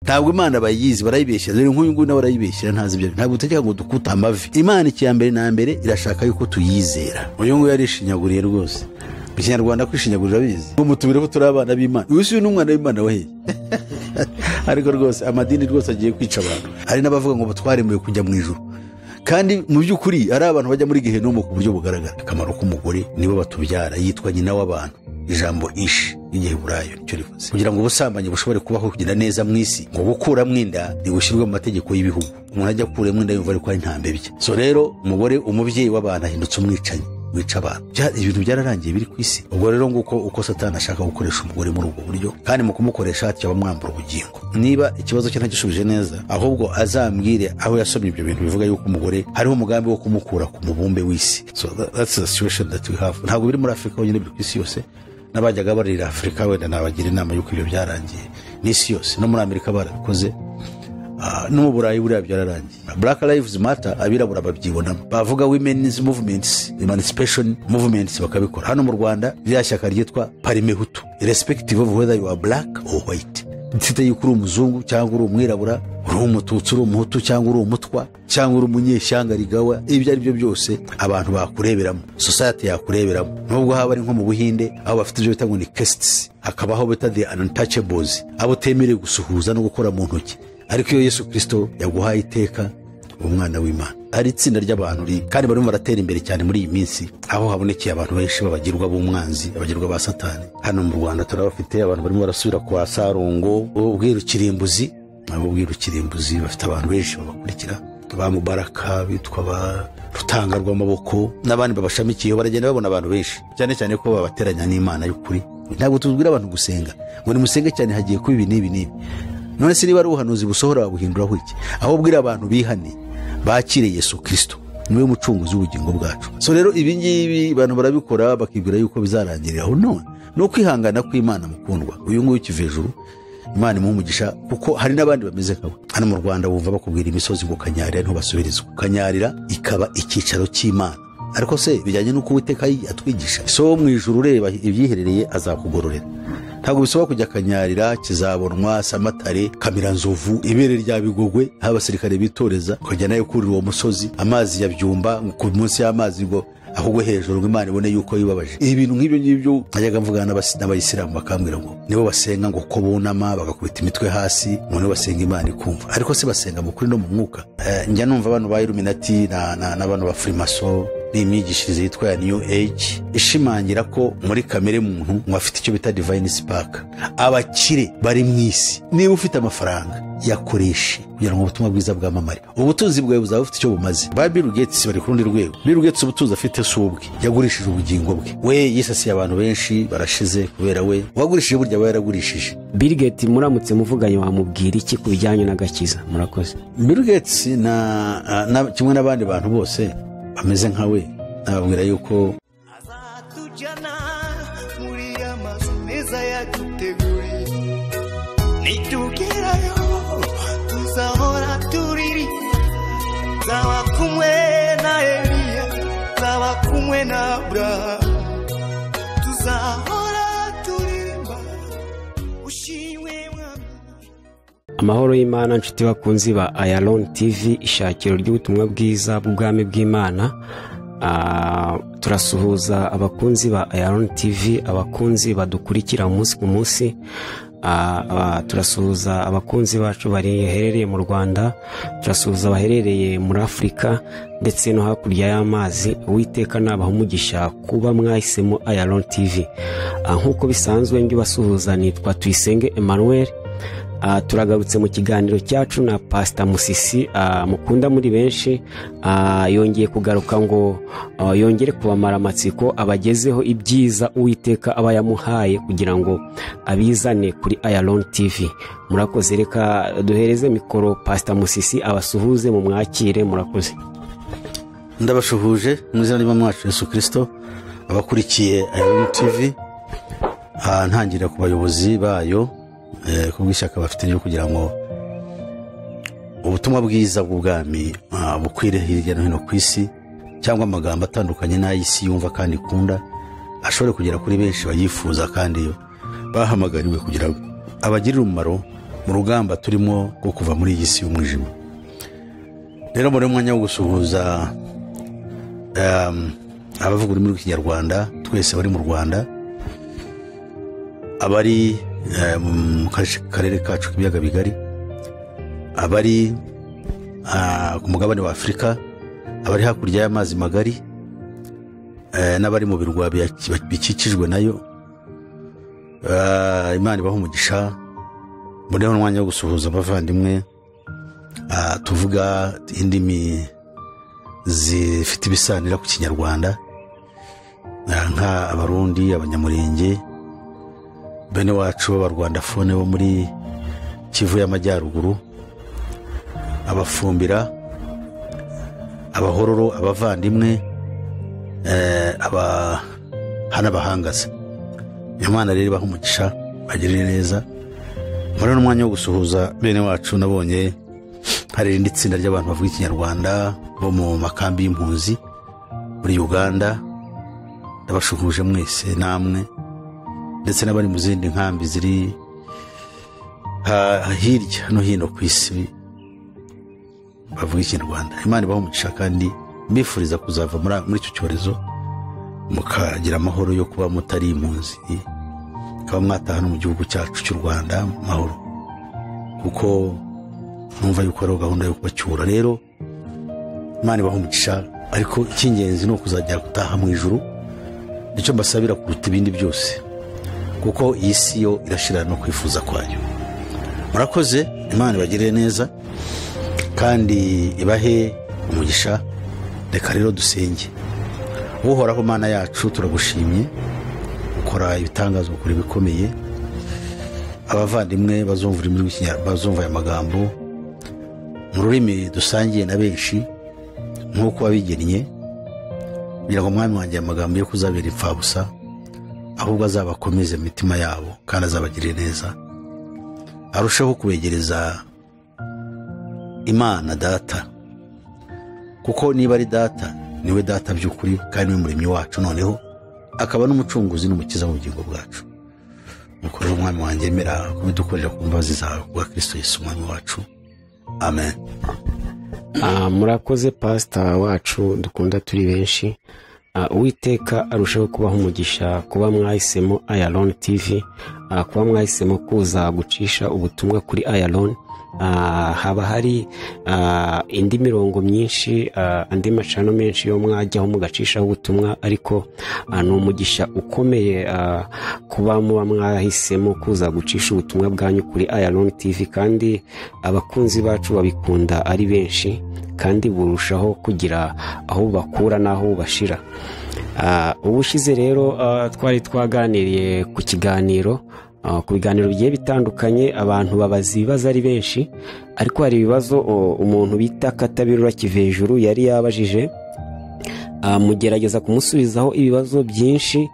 ntabwo Imana bayizi barayibeshyira rero nk'uyu nguyu nawe barayibeshyira ntazi ibyo ntabwo utegeka ngo dukuta amavi Imana ikiyambere na mbere irashaka yuko tuyizera uyu nguyu yarishinyaguriye rwose mu Kinyarwanda kwishinyagurira bizi ngo mutubire ko turi abana b'Imana uyu n'umwana w'Imana we ariko rwose amadini rwose agiye kwica abantu hari n'abavuga ngo batwaremewe kujya mu ijuru kandi mu by'ukuri ari abantu bajya muri Gehinomu ku buryo bugaragara akamaro k'umugore nibo batubyara yitwa nyina w'abantu ijambo ishi y'Igiheburayo nicyo rivuze kugira ngo ubusambanyi bushobore kubaho kugenda neza mu isi ngo gukura mwinda ntigushyirwe mu mategeko y'ibihugu umuntu ajya kure mwinda yumva ariko ari ntambe bye so rero umugore umubyeyi w'abantu ahindutse umwicanyi wica abantu ibintu byararangiye biri ku isi ubwo rero nguko uko Satani ashaka gukoresha umugore muri ubwo buryo kandi mu kumukoresha cyaba mwambura ubugingo niba ikibazo cye ntagishubije neza ahubwo azambwire aho yasomye ibyo bintu bivuga yuko umugore hariho umugambi wo kumukura ku mubumbe w'isi so that's the situation that we have ntabwo biri muri Afrika honyine biri ku isi yose n'abajyaga barira Afrika wenda nabagira inama yuko ibyo byarangiye n'isi yose no muri Amerika barabikoze no mu Burayi buriya byararangiye Black Lives Matter abirabura babyibonamo bavuga women's movements emancipation movements bakabikora hano mu Rwanda rya shyaka ryitwa Parimehutu irrespective of whether you are black or white ntite yuko uri umuzungu cyangwa uri umwirabura uri umututsi uri umuhutu cyangwa uri umutwa cyangwa uri umunyeshyanga rigawa ibyo ari byo byose abantu bakureberamo society yakureberamo nubwo haba ari nko mu Buhinde aho bafite ibyo bita ngo ni castes hakabaho bita the untouchables abo temerewe gusuhuza no gukora mu ntoki ariko iyo Yesu Kristo yaguhaye iteka umwana w'Imana ari itsinda ry'abantu kandi barimo baratera imbere cyane muri iyi minsi aho habonekeye abantu benshi babagirwa b'umwanzi abagirwa ba Satani hano mu Rwanda turabafite abantu barimo barasubira kwa Sarongo ubwirukirimbuzi bafite abantu benshi babakurikira ba Mubaraka bitwa ba Rutanga rw'amaboko n'abandi babashamikiyeho baragenda babona abantu benshi cyane ko babateranya n'Imana y'ukuri ntabwo tubwira abantu gusenga ngo ni musenge cyane hagiye kuba ibi n'ibi none se niba ari ubuhanuzi busohora babuhinduraho iki aho bwira abantu bihane bakire Yesu Kristo niwe mucunguzi w'ubugingo bwacu so rero ibi ngibi abantu barabikora bakibwira yuko bizarangirira aho none no kwihangana kw'Imana mukundwa uyu nguyu kivejuru Imana imumugisha kuko hari n'abandi bameze nkawe hano mu Rwanda bumva bakubwira imisozi ngo kanyarira nto basubirizwa kanyarira ikaba ikicaro cy'Imana ariko se bijyanye n'uko Uwiteka atwigisha so mu ijuru ureba ibyiherereye azakugororera ntabwo bisaba kujya kanyarira kizabonwa Samatare Kamiranzovu ibere rya Bigogwe abasirikare bitoreza kujya nayo kuri uwo musozi amazi ya Byumba ku munsi y'amazi ngo ahubwo hejuru ngo Imana ibone yuko yibabaje ibintu nk'ibyo ngibyo najyaga mvugana n'abayisilamu bakambwira ngo nibo basenga ngo ko bunama bagakubita imitwe hasi ngo nibo basenga Imana ikumva ariko se basenga mu kuri no mu mwuka njya numva abantu ba Illuminati n'abantu ba Freemason n'imyigishirize yitwa ya New Age ishimangira ko muri kamere muntu ngo afite icyo bita divine spark abakire bari mu isi niba ufite amafaranga yakoreshe kugira ngo ubutumwa bwiza bwamamare ubutunzi bwawe buzaba bufite icyo bumaze ba Bill Gates bari ku rundi rwego Bill Gates ubutunzi afite subwe yagurishije ubugingo bwe we yisasiye abantu benshi barashize kubera we wagurishije burya aba yaragurishije Bill Gates muramutse muvuganye wamubwira iki ku bijyanye n'agakiza murakoze Bill Gates na kimwe n'abandi bantu bose bameze nkawe nababwira yuko azatujyana muri amazu meza yaduteguriye nitugerayo tuzahora turiri zaba kumwe na Eliya zaba kumwe na Abrahamu tuzahora turirimba ushimwe mwami. Amahoro y'Imana nshuti bakunzi ba Iron TV ishakiro ry'ubutumwa bwiza bw'ubwami bw'Imana turasuhuza abakunzi ba Iron TV abakunzi badukurikira umunsi ku munsi turasuhuza abakunzi bacu baherereye mu Rwanda turasuhuza abaherereye muri Afrika ndetse no hakurya y'amazi Uwiteka nabaha umugisha kuba mwahisemo Iron TV nk'uko bisanzwe njye basuhuza nitwa Tuyisenge Emmanuel turagarutse mu kiganiro cyacu na Pastor Musisi mukunda muri benshi yongeye kugaruka ngo yongere kubamara amatsiko abagezeho ibyiza Uwiteka aba yamuhaye kugira ngo abizane kuri Iron TV murakoze reka duhereze mikoro Pastor Musisi abasuhuze mu mwakire murakoze ndabashuhuje mu izina ry'Umwami wacu Yesu Kristo abakurikiye Iron TV ntangira ku bayobozi bayo kubw'ishyaka bafite ryo kugira ngo ubutumwa bwiza bw'ubwami bukwire hirya no hino ku isi cyangwa amagambo atandukanye n'ay'isi yumva kandi ikunda ashobore kugera kuri benshi bayifuza kandi bahamagariwe kugira abagirira umumaro mu rugamba turimo rwo kuva muri iyi si y'umwijima. Rero muri mwanya wo gusuhuza abavuga ururimi rw'ikinyarwanda twese bari mu Rwanda, abari mu karere kacu k'ibiyaga bigari, abari ku mugabane wa Afurika, abari hakurya y'amazi magari, n'abari mu birwa bikikijwe nayo, Imana ibaha umugisha. Muri mwanya wo gusuhuza abavandimwe tuvuga indimi zifite ibisanira ku kinyarwanda, nka abarundi, abanyamurenge, bene wacu b'abarwandafone bo muri Kivu y'Amajyaruguru, abafumbira, abahororo, abavandimwe, n'abahangaza. Imana rero ibaha umugisha, bagirire neza. Muri mwanya wo gusuhuza bene wacu nabonye hari irindi tsinda ry'abantu bavuga ikinyarwanda bo mu makambi y'impunzi muri Uganda. Ndabashuhuje mwese namwe, ndetse n'abari mu zindi nkambi ziri hirya no hino ku isi bavuga ikinyarwanda. Imana ibaha umugisha kandi mbifuriza kuzava muri icyo cyorezo mukagira amahoro yo kuba mutari impunzi, kaba mwataha no mu gihugu cyacu cy'u Rwanda mahoro, kuko numva yuko ari gahunda yo kubacyura. Rero Imana ibaha umugisha, ariko icy'ingenzi ni ukuzajya gutaha mu ijuru. Nicyo mbasabira kuruta ibindi byose, kuko iyi si yo irashira no kwifuza kwayo. Murakoze, Imana ibagirire neza kandi ibahe umugisha. Reka rero dusenge. Uhoraho Mana yacu, turagushimye ukora ibitangazo, ukora ibikomeye. Abavandimwe bazumva aya magambo mu rurimi dusangiye na benshi nk'uko wabigennye, kugira ngo Mwami wanjye amagambo yo kuzabera impfabusa, ahubwo azabakomeze mu mitima yabo kandi azabagirire neza, arushaho kubegereza Imana Data, kuko niba ari Data niwe Data by'ukuri kandi niwe muremyi wacu, noneho akaba n'umucunguzi n'umukiza mu bugingo bwacu. Nuko rero Mwami wanjye emera kubidukorera ku mbabazi zawe kubwa Kristo Yesu Mwami wacu, amen. Murakoze pastor wacu dukunda turi benshi. Uwiteka arushaho kubaho umugisha kuba mwahisemo Iron TV, kuba mwahisemo kuza gucisha ubutumwa kuri Iron. Haba hari indi mirongo myinshi, andi macano menshi yo mwajyaho mugacishaho ubutumwa, ariko ni umugisha ukomeye kuba muba mwahisemo kuza gucisha ubutumwa bwanyu kuri Iron TV, kandi abakunzi bacu babikunda ari benshi kandi burushaho kugira aho bakura n'aho bashira. Ubushize rero twari twaganiriye ku biganiro bigiye bitandukanye, abantu babaza ibibazo ari benshi, ariko hari ibibazo umuntu bita Katabirora Kivejuru yari yabajije, mugerageza kumusubizaho ibibazo byinshi,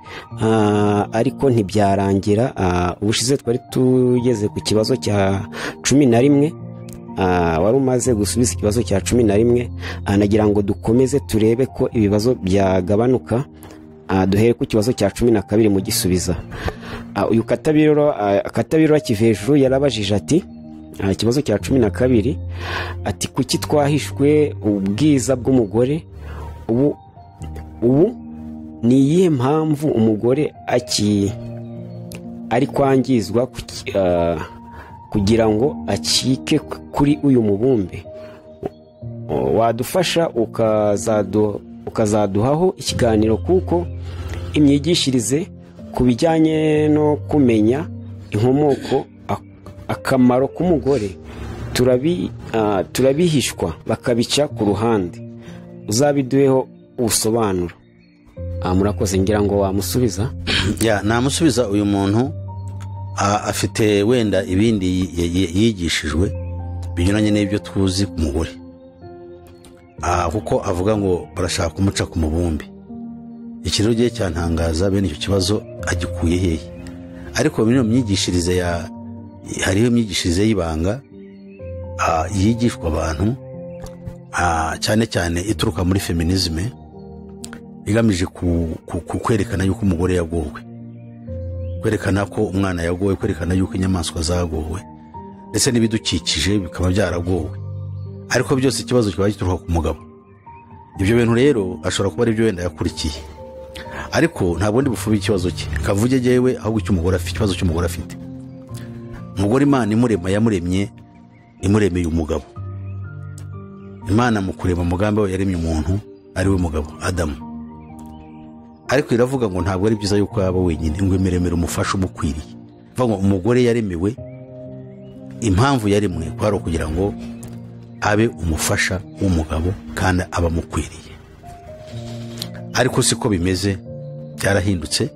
ariko ntibyarangira. Ubushize twari tugeze ku kibazo cya 11, wari umaze gusubiza ikibazo cya 11. Nagira ngo dukomeze turebe ko ibibazo byagabanuka, duhere ku kibazo cya 12 mu gisubiza. Uyu Katabirora Kivejuru yarabajije ati, ikibazo cya 12, ati kuki twahishwe ubwiza bw'umugore? Ubu ni iyihe mpamvu umugore ari kwangizwa kugira ngo acike kuri uyu mubumbe? Wadufasha ukazaduhaho ikiganiro, kuko imyigishirize ku bijyanye no kumenya inkomoko, akamaro k'umugore turabihishwa bakabica ku ruhande. Uzabiduheho ubusobanuro. Murakoze, ngira ngo wamusubiza. Namusubiza. Uyu muntu afite wenda ibindi yigishijwe binyuranye n'ibyo tuzi ku mugore, kuko avuga ngo barashaka kumuca ku mubumbe. Ikintu giye cyantangaza, bene icyo kibazo agikuye hehe? Ariko muri iyo myigishirize hariho imyigishirize y'ibanga yigishwa abantu, cyane cyane ituruka muri feminisme, igamije kwerekana yuko umugore yagowe, kwerekana ko umwana yagowe, kwerekana yuko inyamaswa zagowe. ndetse n'ibidukikije bikaba byaragowe, ariko byose ikibazo kiba gituruka ku mugabo. Ibyo bintu rero ashobora kuba ari byo wenda yakurikiye, ariko nta bundi bufubi ikibazo cye kavuge jewe, ahubwo icy'umugore afite, ikibazo cy'umugore afite. Umugore Imana imurema yamuremye imuremeye umugabo. Imana mu kurema umugambi we yaremye umuntu ari we mugabo Adamu, ariko iravuga ngo ntabwo ari byiza yuko yaba wenyine, ngo imeremere umufasha umukwiriye. Vuga ngo umugore yaremewe, impamvu yaremwe kwari kugira ngo abe umufasha w'umugabo kandi aba mukwiriye. Ariko siko bimeze, byarahindutse.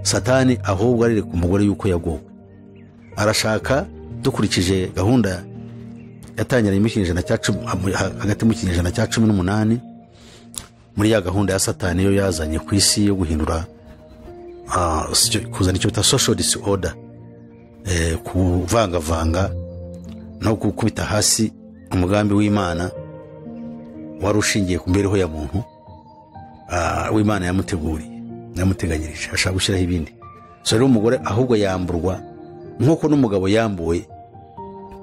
Satani ahubwo arereka umugore yuko yagowe, arashaka dukurikije gahunda yatangiranye mu kinyejana cya 10, hagati mu kinyejana cya 18, muri ya gahunda ya Satani yo yazanye ku isi yo guhindura kuzana icyo bita social disorder, kuvangavanga no gukubita hasi umugambi w'Imana wari ushingiye ku mbereho ya muntu w'Imana yamuteganyirije, ashaka gushyiraho ibindi. So rero umugore ahubwo yamburwa nk'uko n'umugabo yambuwe,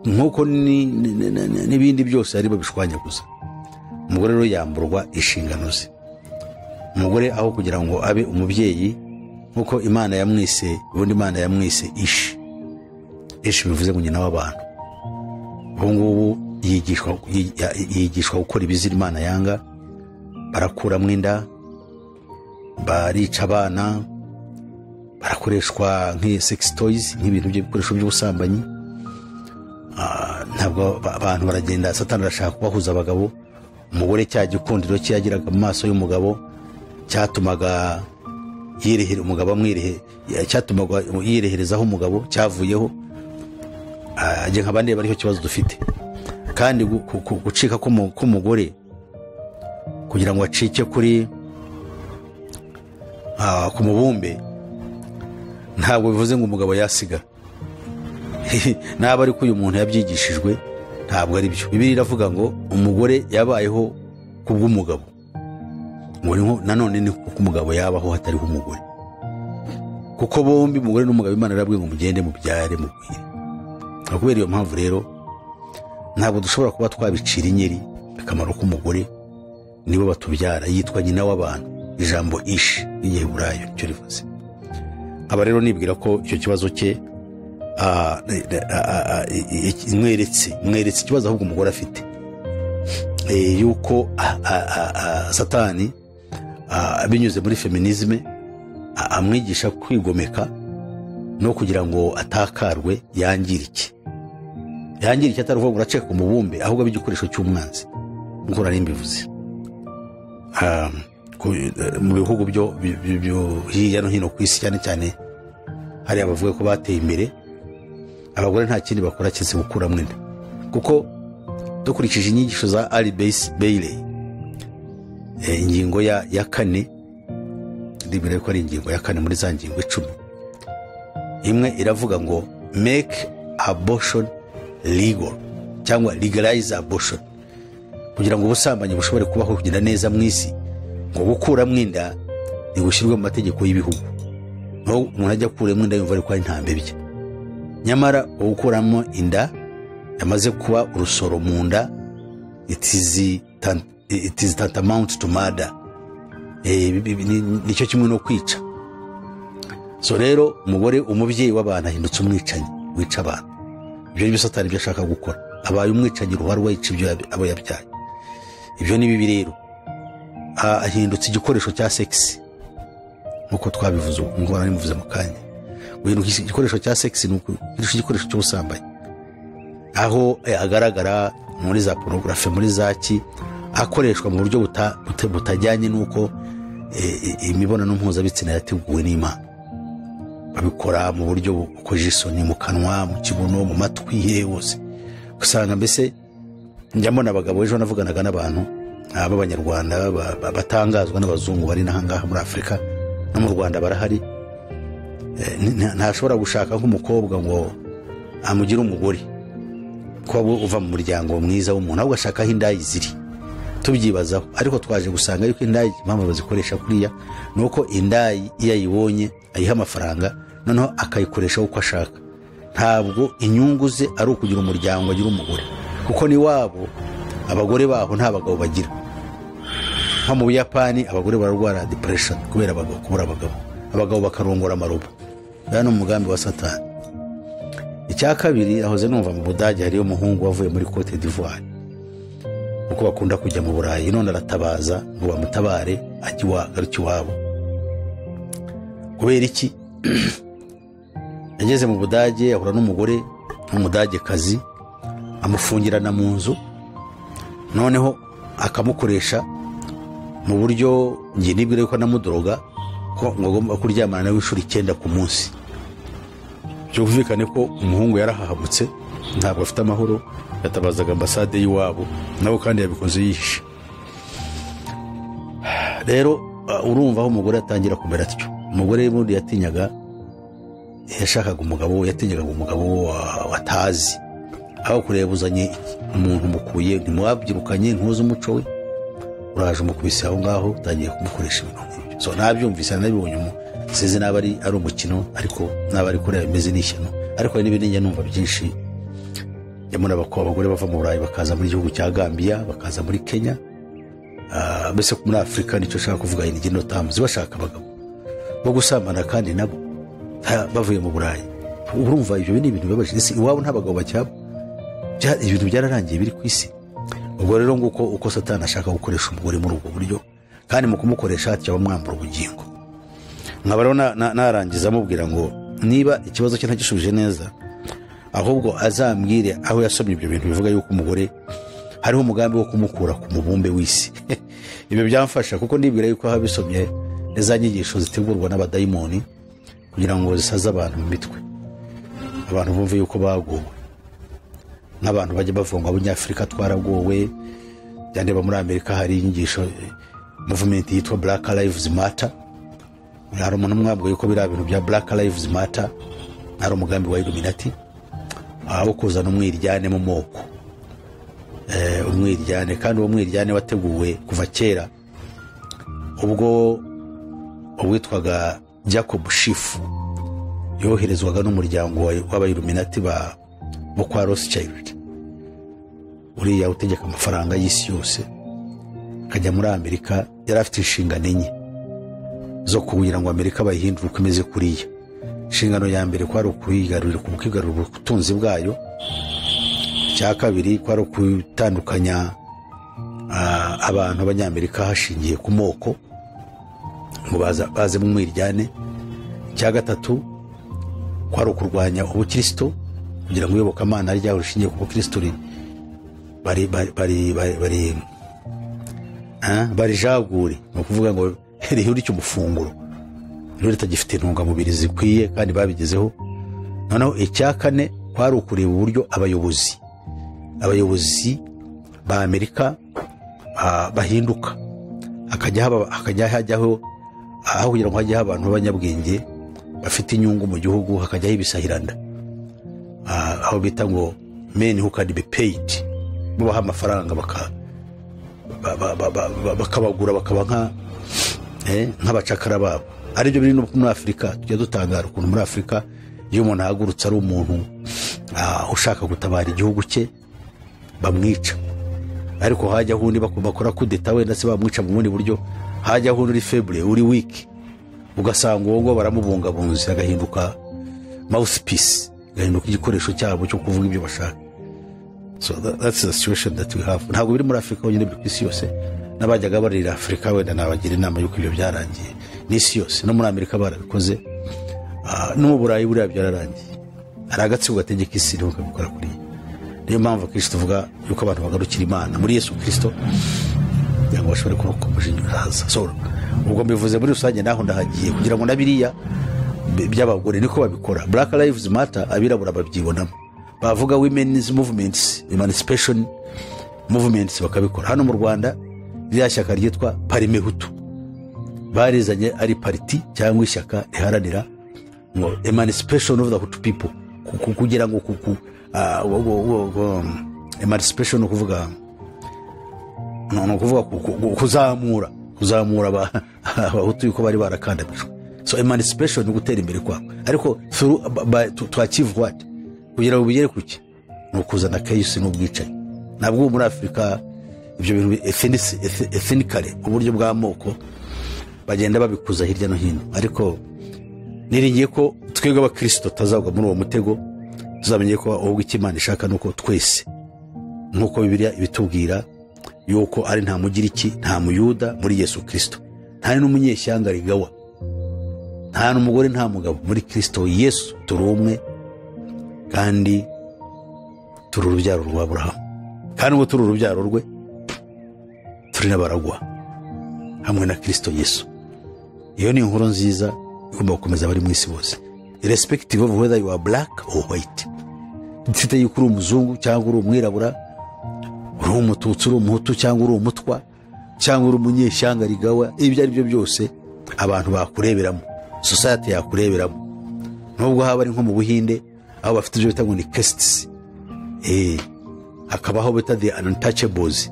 nk'uko n'ibindi byose ari babishwanya gusa. Umugore rero yamburwa inshingano ze. Umugore aho kugira ngo abe umubyeyi nk'uko Imana yamwise, ubundi Imana yamwise Ishi bivuze ngo nyina w'abantu. Ubu ngubu yigishwa gukora ibizira Imana yanga, barakuramo inda, barica abana, barakoreshwa nk'isex toys, nk'ibintu by'ibikoresho by'ubusambanyi. Ntabwo abantu baragenda, Satani arashaka kubahuza abagabo. Umugore cya gikundiro cye yagiraga mu maso y'umugabo cyatumaga yirehera umugabo amwirehe, cyatumaga yireherezaho umugabo cyavuyeho. Aje nk'abandi bari cyo kibazo dufite, kandi gucika k'umugore kugira ngo acike kuri ku mubumbe ntabwo bivuze ngo umugabo yasigara. Naba ariko uyu muntu yabyigishijwe ntabwo ari byo. Bibiliya iravuga ngo umugore yabayeho kubw'umugabo, ngo nanone ni kuko umugabo yabaho hatariho umugore, kuko bombi umugore n'umugabo Imana yarabwiye ngo mugende mubyare mugwire. Kubera iyo mpamvu rero ntabwo dushobora kuba twabicira inyeri akamaro k'umugore, nibo batubyara, yitwa nyina w'abantu. Ijambo Ishi y'Igiheburayo cyo rivuze. Aba rero nibwira ko icyo kibazo cye mweretse ikibazo ahubwo umugore afite, yuko Satani binyuze muri feminisme amwigisha kwigomeka no kugira ngo atakarwe, yangirike ataruvuga ngo uraceka umubumbe, ahubwo ab'igikoresho cy'umwanzi, nk'uko nari mbivuze. Mu bihugu byo hirya no hino ku isi, cyane cyane hari abavuga ko bateye imbere, abagore nta kindi bakora cyese gukuramo inda, kuko dukurikije inyigisho za Ali Bailey, ingingo ya 4, ndibwira ko ari ingingo ya 4 muri za ngingo 10, imwe iravuga ngo make abortion legal, cyangwa legalize abortion, kugira ngo ubusambanyi bushobore kubaho kugenda neza mu isi. Ngo gukuramo inda nigushyirwe mu mategeko y'ibihugu, no umuntu ajya kuramo inda yumva ari ko ari ntambebye. Nyamara gukuramo inda yamaze kuba urusoro mu nda, it is tantamount to murder. Nicyo kimwe no kwica. So rero umugore, umubyeyi w'abantu ahindutse umwicanyi, wica abantu. Ibyo ni Satani ibyo ashaka gukora, abaye umwicanyi ruharwa, yica ibyo abo yabyaye. Ibyo ni bibi rero. Ahindutse igikoresho cya sex, nkuko twabivuze, ngo nari mvuze mu kanya. Guhinduka igikoresho cya sex ni igikoresho cy'ubusambanyi, aho agaragara muri za pornography, muri zaki, akoreshwa mu buryo butajyanye n'uko imibonano mpuzabitsina yateguwe n'Imana. Babikora mu buryo bukoje isoni, mu kanwa, mu kibuno, mu matwi he hose. Usanga mbese njyamo n'abagabo, ejo navuganaga n'abantu b'Abanyarwanda batangazwa n'abazungu bari n'ahangaha muri Afurika no mu Rwanda barahari. Ntashobora gushaka nk'umukobwa ngo amugire umugore, ko uva mu muryango mwiza w'umuntu, ahubwo ashakaho indayi ziri. Tubyibazaho, ariko twaje gusanga yuko indayi impamvu bazikoresha kuriya nuko indayi iyo ayibonye ayiha amafaranga, noneho akayikoresha uko ashaka. ntabwo inyungu ze ari ukugira umuryango agira umugore, kuko ni wabo abagore baho nta bagabo bagira. nko mu Buyapani abagore bararwara depression kubera kubura abagabo bakarongora amarobo. Ni umugambi wa Satani. Icya kabiri, ahoze numva mu Budage hariyo umuhungu wavuye muri Cote d'Ivoire, uko bakunda kujya mu Burayi, none aratabaza ngo bamutabare agaruke iwabo. Kubera iki? Yageze mu Budage ahura n'umugore w'umudagekazi, amufungirana mu nzu, noneho akamukoresha mu buryo ngiye nibwira yuko anamudoroga, ko ngomba kuryamana nawe inshuro 9 ku munsi. Byumvikane ko umuhungu yarahahabutse, ntabwo afite amahoro, yatabazaga ambasade y'iwabo, nabo kandi yabikoze yihishe. Rero urumva aho umugore atangira kumera atyo. Umugore wundi yatinyaga, yashakaga umugabo, yatinyaga umugabo watazi, aho kureba uzanye umuntu mukuye, ntimwabyirukanye, ntuzi umuco we, uraje umukubise aho ngaho utangiye kumukoresha ibintu nk'ibyo. So nabyumvise nabibonye sizi naba ari umukino, ariko naba ari kureba imeze n'ishyano. Ariko n'ibindi njye numva byinshi, yamuna abagore bava mu Burayi bakaza muri gihugu cya Gambia, bakaza muri Kenya, mbese muri Afrika. Nicyo nshaka kuvuga, ni gino tamuzi bashaka abagabo bo gusambana kandi nabo bavuye mu Burayi. Urumva ibyo ni ibintu bibabaje. Ese iwabo nta bagabo bacyabo? Ibintu byararangiye biri ku isi. Ubwo rero nguko uko Satani ashaka gukoresha umugore muri ubwo buryo, kandi mu kumukoresha atya bamwambura ubugingo. Nkaba rero narangiza amubwira ngo niba ikibazo cye ntagishubije neza, ahubwo azambwire aho yasomye ibyo bintu bivuga yuko umugore hariho umugambi wo kumukura ku mubumbe w'isi. Ibyo byamfasha, kuko ndibwira yuko habisomye neza nyigisho zitegurwa n'abadayimoni kugira ngo zisaze abantu mu mitwe, abantu bumve yuko bagowe. Nk'abantu bajya bavuga ngo Abanyafrika twaragowe, byandeba muri Amerika hari inyigisho movement yitwa Black Lives Matter. Hari umuntu mwabwo yuko biriya bintu bya Black Lives Matter ari umugambi wa Illuminati, aho kuzana umwiryane mu moko, umwiryane, kandi uwo mwiryane wateguwe kuva kera, ubwo uwitwaga Jacob Schiff yoherezwaga n'umuryango w'Abayilluminati bo kwa Rothschild, uriya utegeka amafaranga y'isi yose, akajya muri Amerika. Yari afite inshingano enye zo kugira ngo Amerika bayihindure uko imeze kuriya. Inshingano ya mbere kwari ukuyigarurira ubutunzi bwayo. Icya kabiri kwari ukutandukanya abantu b'Abanyamerika hashingiye ku moko, ngo baze mu mwiryane. Icya gatatu kwari ukurwanya ubukristo, kugira ngo iyobokamana ryaho rishingiye ku bukristo barijagure, ni ukuvuga ngo rihure icyo mufunguro, rero ritagifite intungamubiri zikwiye, kandi babigezeho. Noneho icya kane kwari ukureba uburyo abayobozi ba Amerika bahinduka, hakajya hajyaho aho kugira ngo hajyeho abantu b'abanyabwenge bafite inyungu mu gihugu, hakajyaho ibisahiranda, aho bita ngo men who can be paid, bubaha amafaranga bakabagura, bakaba nk'abacakara babo. Aribyo biri no muri Afrika. Tujya dutangara ukuntu muri Afrika iyo umuntu ahagurutse ari umuntu ushaka gutabara igihugu cye bamwica, ariko hajya hundi bakora kudeta, wenda se bamwica mu bundi buryo, hajya hundi uri faible, uri weak, ugasanga uwo ngo baramubungabunze, agahinduka mouthpiece, agahinduka igikoresho cyabo cyo kuvuga ibyo bashaka. So that's the situation that we have. Ntabwo biri muri Afrika honyine, biri ku isi yose. N'abajyaga barira Afrika wenda nabagira inama yuko ibyo byarangiye n'isi yose. No muri Amerika barabikoze, no mu Burayi buriya byararangiye. Hari agatsiko gategeka isi rero kabikora kuri. Niyo mpamvu Kristo tuvuga yuko abantu bagarukira Imana muri Yesu Kristo kugira ngo bashobore kurokoka umujinya. So ubwo mbivuze muri rusange, naho ndahagiye kugira ngo nabiriya by'abagore niko babikora. Black Lives Matter abirabura babyibonamo, bavuga women's movements, emancipation movements bakabikora. Hano mu Rwanda rya shyaka ryitwa Parime Hutu barizanye ari party cyangwa ishyaka riharanira ngo emancipation of the Hutu people, kugira ngo emancipation kuvuga kuzamura abahutu yuko bari barakandamijwe. So emancipation ni gutera imbere kwabo, ariko to achieve what? kugira ngo bigere kuki ni ukuzana kayisi n'ubwicanyi. Ntabwo muri Afurika ibyo bintu ethnically uburyo bw'amoko bagenda babikuza hirya no hino, ariko niringiye ko twebwe abakristo tazagwa muri uwo mutego. Tuzamenye ko ubwo Imana ishaka nuko twese, nkuko Bibiliya ibitubwira yuko ari nta mugiriki nta muyuda muri Yesu Kristo, nta n'umunyeshyanga rigawa, nta n'umugore nta mugabo muri Kristo Yesu. Turi umwe kandi turi urubyaro rwa Aburahamu, kandi ubwo turi urubyaro rwe turi n'abaragwa hamwe na Kristo Yesu. Iyo ni inkuru nziza igomba gukomeza abari mu isi bose, irrespective of whether you are black or white. Ntite yuko uri umuzungu cyangwa uri umwirabura, uri umututsi, uri umuhutu cyangwa uri umutwa cyangwa uri umunyeshyanga rigawa, ibyo ari byo byose abantu bakureberamo, society yakureberamo. Nubwo haba ari nko mu Buhinde aho bafite ibyo bita ngo ni castes, hakabaho bita the untouchables,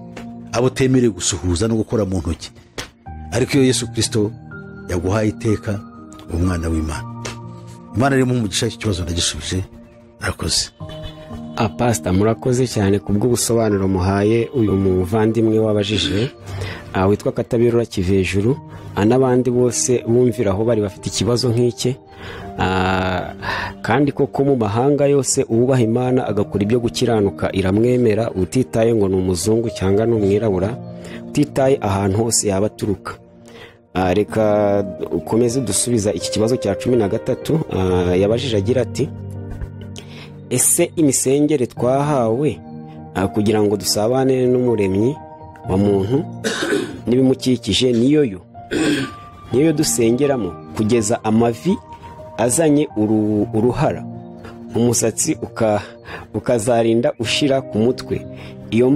abo temerewe gusuhuza no gukora mu ntoki. Ariko iyo Yesu Kristo yaguhaye iteka umwana w'Imana, Imana iri mu mugisha. Ikibazo ndagishubije. Murakoze. Pastor, murakoze cyane kubw'ubusobanuro muhaye uyu muvandimwe wabajije witwa Katabirora Kivejuru, n'abandi bose bumvira aho bari bafite ikibazo nk'iki. Kandi koko mu mahanga yose ububaha Imana agakora ibyo gukiranuka iramwemera, utitaye ngo ni umuzungu cyangwa ni umwirabura, utitaye ahantu hose yaba aturuka. Reka ukomeze dusubiza iki kibazo cya 13. Yabajije agira ati, ese imisengere twahawe kugira ngo dusabane n'umuremyi wa muntu n'ibimukikije niyo dusengeramo kugeza amavi azanye uruhara, umusatsi ukazarinda ushira ku mutwe? Iyo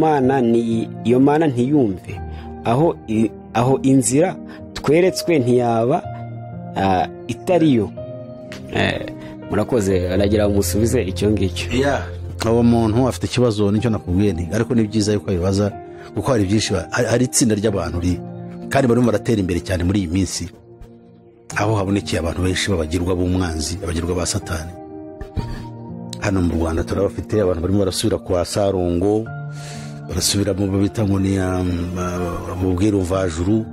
mana ntiyumve aho inzira tweretswe ntiyaba itariyo? Murakoze. Aragira umusubize icyo ngicyo. Uwo muntu afite ikibazo nicyo nakubwiye nti, ariko ni byiza yuko abibaza kuko hari byinshi, hari itsinda ry'abantu kandi barimo baratera imbere cyane muri iyi minsi, aho habonekeye abantu benshi babagirwa b'umwanzi, abagirwa ba Satani. Hano mu Rwanda turabafite abantu barimo barasubira kwa Sarongo, barasubira mu bita ngo ni ubwiru mvajuru,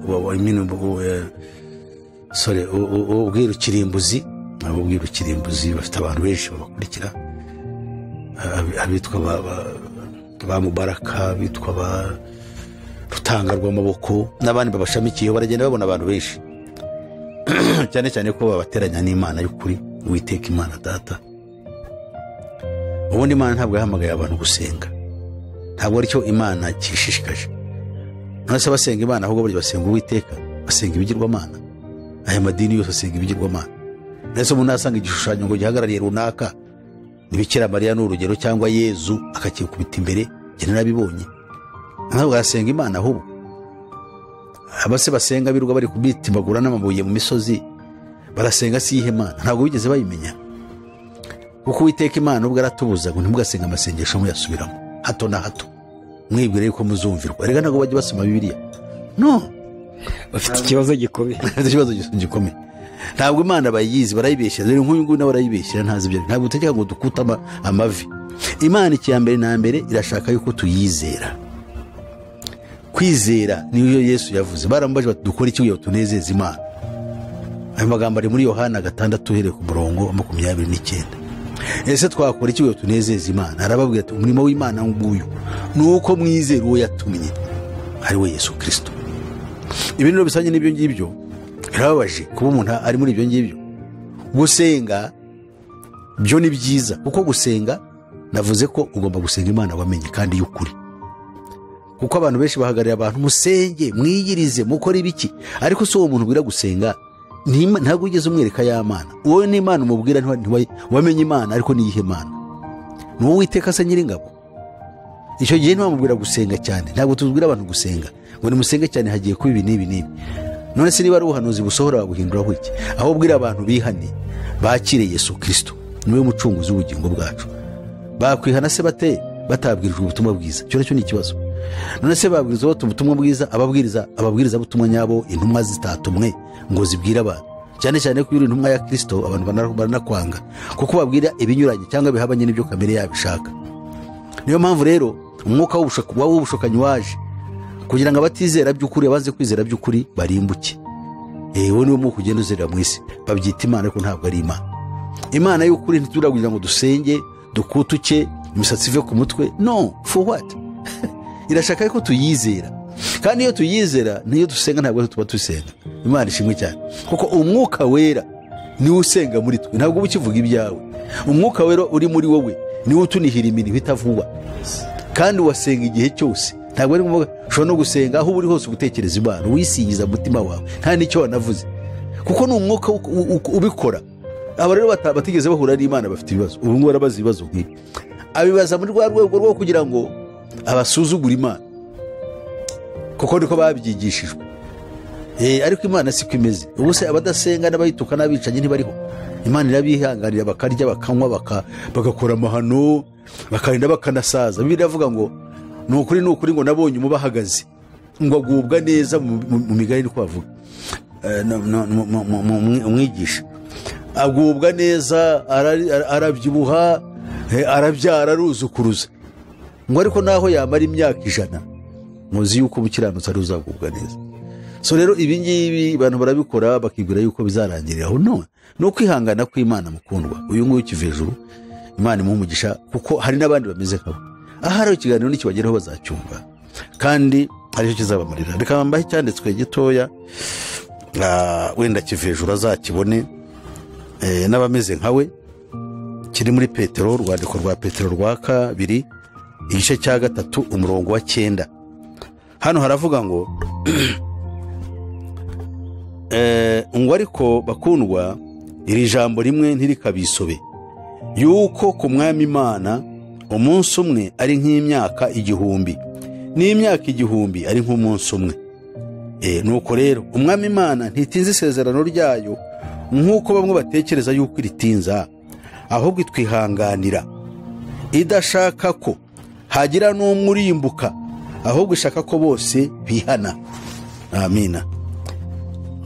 ubwiru kirimbuzi. Ubwiru kirimbuzi bafite abantu benshi babakurikira, abitwa ba Mubaraka, bitwa ba Rutanga rw'amaboko n'abandi babashamikiyeho. Baragenda babona abantu benshi cyane cyane ko babateranya n'Imana y'ukuri, Uwiteka Imana Data. Ubundi Imana ntabwo yahamagaye abantu gusenga, ntabwo ari cyo Imana kishishikaje. Nose basenga Imana ahubwo bari basenga Uwiteka, basenga ibigirwamana. Aya madini yose asenga ibigirwamana. Nese umuntu asanga igishushanyo ngo gihagarariye runaka, ni Bikira Mariya n'urugero, cyangwa Yezu akakikubita imbere, njye narabibonye. Ntabwo yasenga Imana ahubwo abase basenga biruga bari kubitimagura n'amabuye mu misozi, barasenga si ihe Mana, ntabwo bigeze bayimenya. Kuko Uwiteka Imana ubwo aratubuza ngo ntimugasenga amasengesho muyasubiramo hato na hato, mwibwire yuko muzumvirwa. Erega ntabwo bajya basoma Bibiliya, no, bafite ikibazo gikomeye. Ikibazo gikomeye. Ntabwo Imana bayizi, barayibeshyira. Rero nk'uyu nguyu barayibeshyira, ntazi ibyo. Ntabwo utegeka ngo dukutama amavi. Imana icyambere na mbere irashaka yuko tuyizera. Kwizera niyo Yesu yavuze. Barambaje bati dukora iki kugira tunezeze Imana? Ayo magambo ari muri Yohana 6 uhereye ku murongo 29. Ese twakora iki kugira tunezeze Imana? Arababwira ati umurimo w'Imana nguyu nuko mwizera uwo yatumye, ari we Yesu Kristo. Ibintu bisanye n'ibyo ngibyo birababaje kuba umuntu ari muri ibyo ngibyo. Gusenga byo ni byiza, kuko gusenga navuze ko ugomba gusenga Imana wamenye kandi y'ukuri. Kuko abantu benshi bahagarira abantu, musenge, mwiyirize, mukora ibiki, ariko so uwo muntu ubwira gusenga ntabwo ugeze umwereka ya Mana. Wowe ni Imana umubwira wamenye Imana, ariko ni ihe Mana? Ni wowe Uwiteka se Nyiringabo. Icyo gihe ntiwamubwira gusenga cyane. Ntabwo tubwira abantu gusenga ngo nimusenge cyane hagiye kuba ibi n'ibi. None se niba ari ubuhanuzi busohora baguhindura iki? Aho bwira abantu bihane, bakire Yesu Kristo, niwe mucunguzi w'ubugingo bwacu. Bakwihana se bate batabwirijwe ubutumwa bwiza? Cyo ni ikibazo. None se babwirizwa ubutumwa bwiza, ababwiriza butumwa nyabo, intumwa zitatumwe ngo zibwira abantu, cyane cyane ko iyo uri intumwa ya Kristo abantu baranakwanga kuko babwira ibinyuranye cyangwa bihabanye n'ibyo kamere yabo ishaka. Niyo mpamvu rero umwuka w'ubushukanyi waje kugira ngo abatizera by'ukuri baze kwizera by'ukuri barimbuke. Wowe niwo mwuka ugenda uzerera mu isi, babyita imana ariko ntabwo ari imana. Imana y'ukuri ntituragira ngo dusenge dukutuke imisatsi ive ku mutwe, no, for what? Irashaka ko tuyizera, kandi iyo tuyizera niyo dusenga ntabwo tuba dusenga. Imana ishimwe cyane kuko umwuka wera niwe usenga muri twe, ntabwo uba ukivuga ibyawe. Umwuka wera uri muri wowe niwe utunihira imirimo itavuba, kandi wasenga igihe cyose. Ntabwo ari ngombwa ushobora no gusenga aho uri hose gutekereza Imana, wisiyiza umutima wawe nta n'icyo wanavuze, kuko ni umwuka ubikora. Aba rero batigeze bahura n'Imana bafite ibibazo, ubu ngubu barabaza ibibazo nk'ibi, abibaza muri rwa rwego rwo kugira ngo abasuzugure Imana, kuko niko babyigishijwe. Ariko Imana siko imeze. Ubu se abadasenga n'abayituka n'abicanyi ntibariho? Imana irabihanganira, bakarya bakanywa bagakora amahano, bakarinda bakanasaza. Bibiliya iravuga ngo ni ukuri ngo nabonye umubahagaze ngo agubwa neza mu migani niko bavuga. Umwigisha agubwa neza, arabyibuha, arabyara, aruzukuruza, ngo ariko naho yamara imyaka 100 muzi yuko umukiranutsi ari uzagubwa neza. So rero ibi ngibi abantu barabikora bakibwira yuko bizarangirira aho. No, no kwihangana kw'Imana mukundwa. Uyu nguyu kiva hejuru, Imana imumugisha, kuko hari n'abandi bameze nkabo. Ahari ikiganiro nikibageraho bazacyumva kandi aricyo kizabamarira. Reka mbahe cyanditswe gitoya wenda kiva hejuru azakibone n'abameze nkawe, kiri muri Petero, urwandiko rwa Petero rwa 2 igice cya 3 umurongo wa 9. Hano haravuga ngo ngo ariko bakundwa, iri jambo rimwe ntirikabisobe, yuko ku mwami Imana umunsi umwe ari nk'imyaka 1000, n'imyaka 1000 ari nk'umunsi umwe. Nuko rero umwami Imana ntitinze isezerano ryayo nk'uko bamwe batekereza yuko iritinza, ahubwo itwihanganira, idashaka ko hagira n'umwe urimbuka, ahubwo ishaka ko bose bihana. Amina.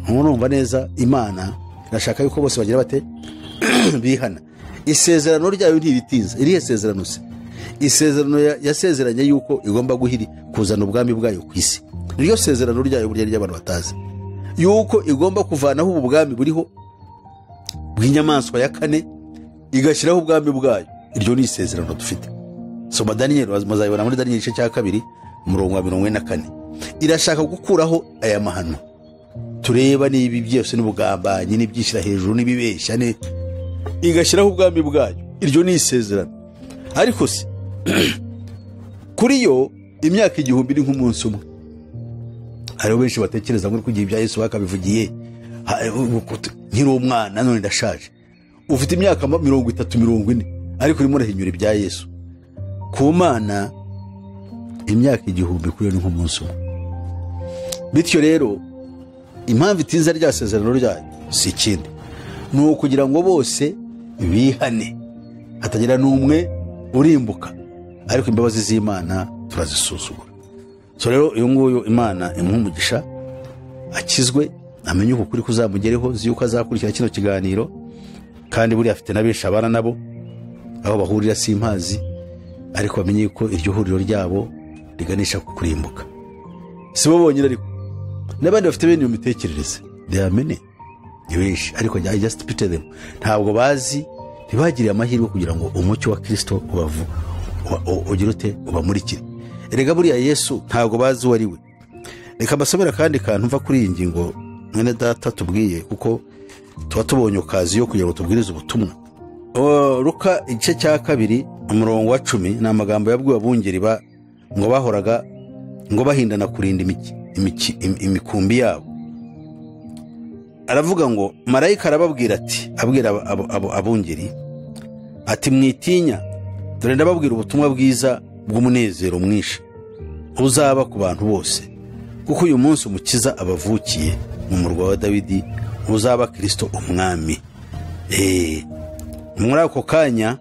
Murumva neza, Imana irashaka yuko bose bagira bate bihana. Isezerano ryayo ntiritinza. Irihe sezerano se? Isezerano yasezeranye yuko igomba guhiri kuzana ubwami bwayo ku isi. Iryo sezerano ryayo burya ry'abantu batazi yuko igomba kuvanaho ubwami buriho bw'inyamaswa ya 4 igashyiraho ubwami bwayo. Iryo ni isezerano dufite. Soma Daniel, muzayibona muri Daniel igice cya 2 umurongo wa 44. Irashaka gukuraho aya mahano tureba n'ibi byose n'ubugambanyi n'ibyishyira hejuru n'ibibeshya, igashyiraho ubwami bwayo. Iryo ni isezerano. Ariko se kuri yo imyaka 1000 iri nk'umunsi umwe. Hariho benshi batekereza ngo kugiye ibya Yesu bakabivugiye nkiri umwana, none ndashaje. Ufite imyaka 30-40 ariko urimo urahinyura ibya Yesu. Ku Mana imyaka 1000 kuri yo ni nk'umunsi umwe. Bityo rero impamvu itinza rya sezerano ryayo si ikindi, ni ukugira ngo bose bihane, hatagira n'umwe urimbuka. Ariko imbabazi z'Imana turazisuzugura. So rero uyu nguyu Imana imumugisha, akizwe, amenye ukuri kuzamugereho, ziyuko azakurikira kino kiganiro, kandi buri afite nabesha abana nabo aho bahurira simpazi, ariko bamenye ko iryo huriro ryabo riganisha ku kurimbuka. Si bo bonyine ariko n'abandi bafite bene iyo mitekerereze, they are many, benshi, ariko I just pity them. Ntabwo bazi, ntibagiriye amahirwe kugira ngo umucyo wa Kristo ugira ute ubamurikire. Erega buriya Yesu ntabwo bazi uwo ari we. Reka mbasomera kandi kantu mva kuri iyi ngingo mwene data tubwiye, kuko tuba tubonye okazi yo kugira ngo tubwirize ubutumwa. Luka igice cya 2 umurongo wa 10 ni amagambo yabwiwe abungeri ngo bahoraga ngo bahindana kurinda imikumbi yabo. Aravuga ngo marayika arababwira ati, abwira abungeri ati, mwitinya, dore ndababwira ubutumwa bwiza bw'umunezero mwinshi uzaba ku bantu bose, kuko uyu munsi umukiza abavukiye mu murwa wa Dawidi, uzaba Kristo umwami. Muri ako kanya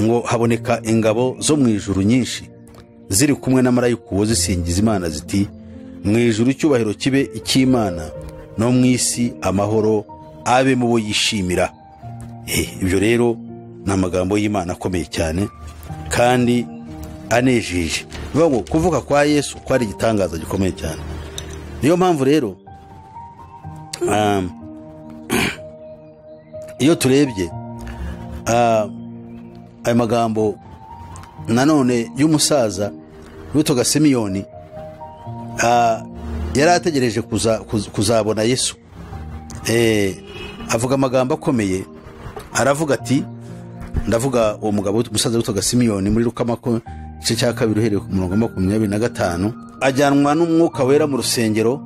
ngo haboneka ingabo zo mu ijuru nyinshi ziri kumwe na marayika uwo zisingiza Imana ziti, mu ijuru icyubahiro kibe icy'Imana, no mu isi amahoro abe mu bo yishimira. Ibyo rero ni amagambo y'Imana akomeye cyane kandi anejeje. Bivuga ngo kuvuka kwa Yesu kwari igitangaza gikomeye cyane. Niyo mpamvu rero iyo turebye aya magambo nanone y'umusaza witwaga Simiyoni, yari ategereje kuzabona Yesu. Avuga amagambo akomeye, aravuga ati, ndavuga uwo mugabo umusaza witwaga Simiyoni muri Luka igice cya 2 uhereye ku murongo 25, ajyanwa n'umwuka wera mu rusengero,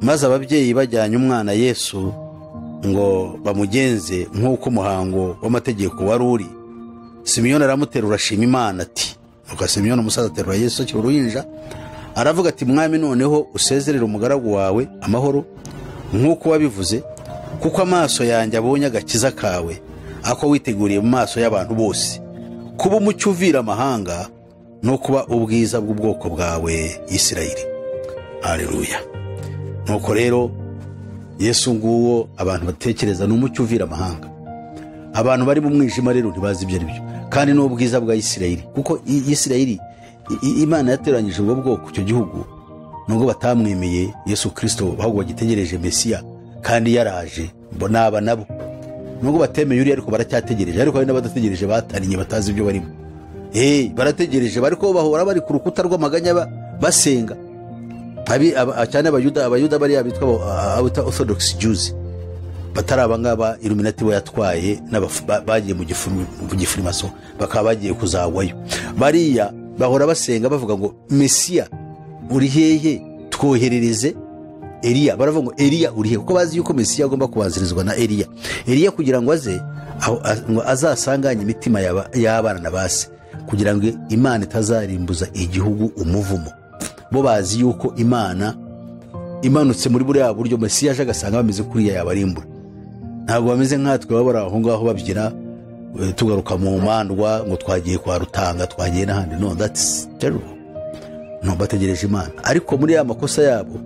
maze ababyeyi bajyanye umwana Yesu ngo bamugenze nk'uko umuhango w'amategeko wari uri. Simiyoni aramuterura ashima Imana ati, nuko Simiyoni umusaza aterura Yesu akiri uruhinja, aravuga ati, mwami noneho usezerere umugaragu wawe amahoro nk'uko wabivuze, kuko amaso yanjye abonye agakiza kawe ako witeguriye mu maso y'abantu bose, kuba umucyo uvira amahanga no kuba ubwiza bw'ubwoko bwawe Isirayeli. Haleluya. Nuko rero Yesu nguwo abantu batekereza ni umucyo uvira amahanga. Abantu bari mu mwijima rero ntibazi ibyo aribyo, kandi no ubwiza bwa Isirayeli, kuko Isirayeli Imana yateranyije ubwo bwoko icyo gihugu, nubwo batamwemeye Yesu Kristo, ahubwo bagitegereje Mesiya, kandi yaraje mbonaba nabo. Nubwo batemeye uri ariko baracyategereje, ariko hari n'abadategereje batarinye batazi ibyo barimo. Barategereje, bariko bahora bari ku rukuta rw'amaganya basenga. Cyane abayuda bari abitwa Orthodox Jews, batari abangaba Illuminati bo yatwaye bagiye mu gifurimaso, bakaba bagiye kuzagwayo. Bariya bahora basenga bavuga ngo Mesiya uri hehe, twoherereze Eliya. Baravuga ngo Eliya uri hehe, kuko bazi yuko Mesiya agomba kubanzirizwa na Eliya. Eliya kugira ngo azasanganye imitima y'abana na base, kugira ngo Imana itazarimbuza igihugu umuvumo. Bo bazi yuko Imana imanutse muri buriya buryo Mesiya aje agasanga bameze kuriya yabarimbura. Ntabwo bameze nkatwe babara aho ngaho babyina tugaruka mu mandwa ngo twagiye kwa Rutanga, twagiye n'ahandi. No, that's terrible. No, bategereje Imana. Ariko muri ya makosa yabo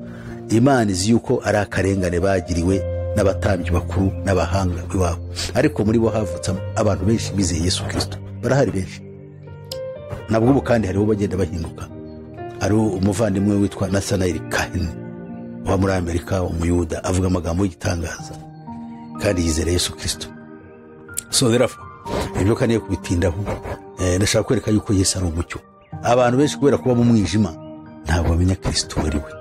Imana izi yuko ari akarengane bagiriwe n'abatambyi bakuru n'abahanga b'iwabo. Ariko muri bo havutse abantu benshi bizeye Yesu Kristo, barahari benshi. Nabwo ubu kandi hariho bagenda bahinduka. Ari umuvandimwe witwa Nathanael Kahini wa muri Amerika, umuyuda, avuga amagambo y'igitangaza kandi yizera Yesu Kristo. So therefore ibyo kaniye kubitindaho, ndashaka kwereka yuko Yesu ari umucyo. Abantu benshi kubera kuba mu mwijima ntabwo bamenya Kristo ari we,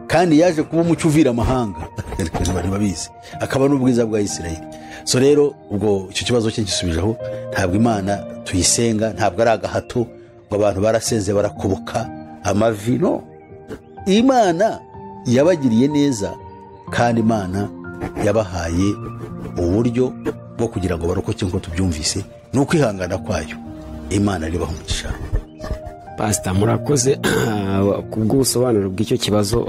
kandi yaje kuba umucyo uvira amahanga, ariko abantu babizi, akaba n'ubwiza bwa Isirayeli. So rero ubwo icyo kibazo cye gisubijeho, ntabwo Imana tuyisenga, ntabwo ari agahato ngo abantu barasenze barakubuka amavi. No, Imana yabagiriye neza, kandi Imana yabahaye uburyo bwo kugira ngo barokoke nk'uko tubyumvise, ni ukwihangana kwayo. Imana ribaho umugisha. Pastor, murakoze kubw'ubusobanuro bw'icyo kibazo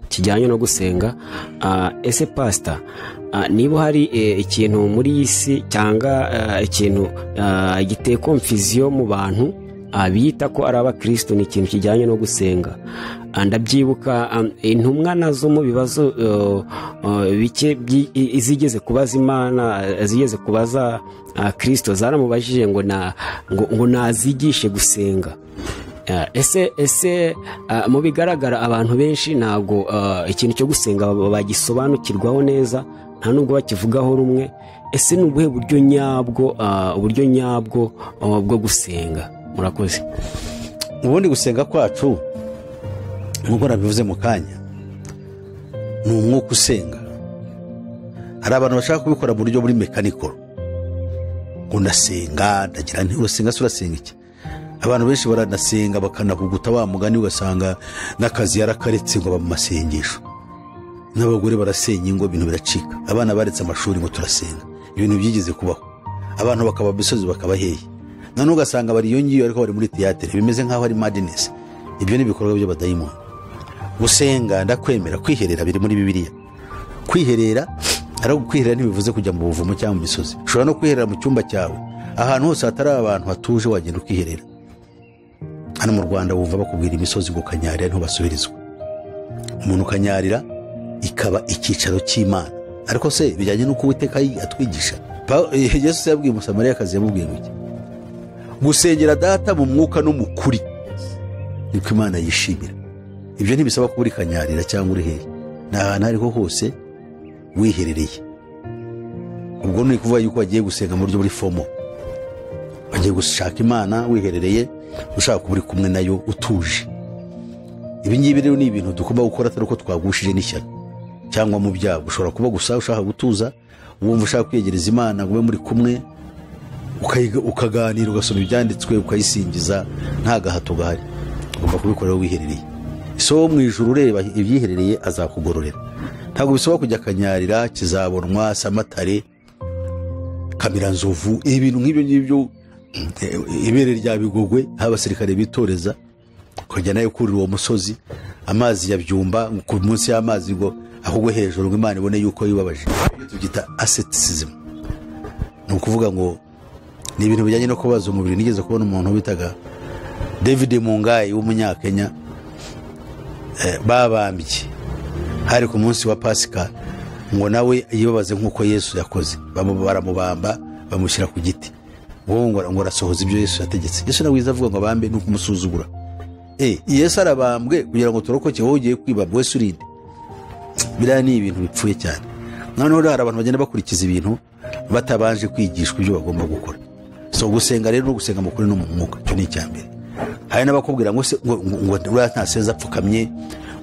kijyanye no gusenga. Ese Pastor, niba hari ikintu muri iyi si cyangwa ikintu giteye confusion mu bantu bita ko ari abakristo, ni ikintu kijyanye no gusenga. Ndabyibuka intumwa nazo mu bibazo bike izigeze kubaza Imana, zigeze kubaza Kristo, zaramubajije ngo nazigishe gusenga. Ese mu bigaragara abantu benshi ntabwo ikintu cyo gusenga bagisobanukirwaho neza, nta nubwo bakivugaho rumwe. Ese ni ubuhe buryo nyabwo bwo gusenga? Murakoze. Ubundi gusenga kwacu nk'uko nabivuze mu kanya, ni umwuka usenga. Hari abantu bashaka kubikora mu buryo buri mechanical, ngo ndasenga ndagira nti urasenga se urasenga iki? Abantu benshi baranasenga bakanakuguta wa mugani, ugasanga n'akazi yarakaretse ngo bamasengesho. N'abagore barasenya ingo, ibintu biracika. Abana baretse amashuri ngo turasenga. Ibintu byigeze kubaho, abantu bakaba bisozi bakaba hehe. None ugasanga bari yongiye ariko bari muri theater, bimeze nkaho ari madness. Ibyo ni ibikorwa byo badayimoni. Gusenga ndakwemera, kwiherera biri muri Bibiliya. Kwiherera, ariko kwiherera ntibivuze kujya mu buvumo cyangwa mu misozi. Ushobora no kwiherera mu cyumba cyawe, ahantu hose hatari abantu hatuje, wagenda ukiherera. Hano mu Rwanda wumva bakubwira imisozi ngo kanyarira ntubasubirizwa. Umuntu kanyarira ikaba icyicaro cy'Imana. ariko se bijyanye n'uko Uwiteka atwigisha. Yesu yabwiye umusamariyakazi, yamubwiye ngo gusengera data mu mwuka no mu kuri niko Imana yishimira. Ibyo ntibisaba kuba uri Kanyarira cyangwa uri hehe, ni ahantu ariho hose wiherereye. Ubwo ni kuvuga yuko wagiye gusenga mu buryo buri fomo, wagiye gushaka Imana wiherereye, ushaka kuba uri kumwe nayo utuje. Ibi ngibi rero ni ibintu tugomba gukora, atari uko twagushije n'ishyano cyangwa mu byago. Ushobora kuba gusa ushaka gutuza, wumva ushaka kwegereza Imana ngo ube muri kumwe, ukaganira, ugasoma ibyanditswe, ukayisingiza, nta gahato gahari. Ugomba kubikorera wiherereye. So mu ijuru ureba ibyiherereye azakugororera. Ntabwo bisaba kujya Kanyarira, Kizabonwa, Samatare, Kamiranzovu, ibintu nk'ibyo ngibyo, ibere rya Bigogwe, abasirikare bitoreza kujya nayo kurira uwo musozi, amazi ya Byumba, ku munsi y'amazi ngo ahubwo hejuru ngo Imana ibone yuko yibabaje. Ibyo tubyita asceticism. Ni ukuvuga ngo ni ibintu bijyanye no kubaza umubiri. Nigeze kubona umuntu bitaga David Mungai w'umunyakenya, babambye hari ku munsi wa Pasika, ngo nawe yibabaze nk'uko Yesu yakoze. Baramubamba, bamushyira ku giti, ngo arasohoza ibyo Yesu yategetse. Yesu nawe avuga ngo bambe nuko umusuzugura. Yesu arabambwe kugira ngo turokoke, wowe ugiye kwibamba, wese urinde. Biriya ni ibintu bipfuye cyane. Noneho hari abantu bagenda bakurikiza ibintu batabanje kwigishwa ibyo bagomba gukora. So gusenga rero no gusenga mu kuri no mu mwuka, cyo ni icyambere. Hari n'abakubwira ngo se ngo nta senza apfukamye,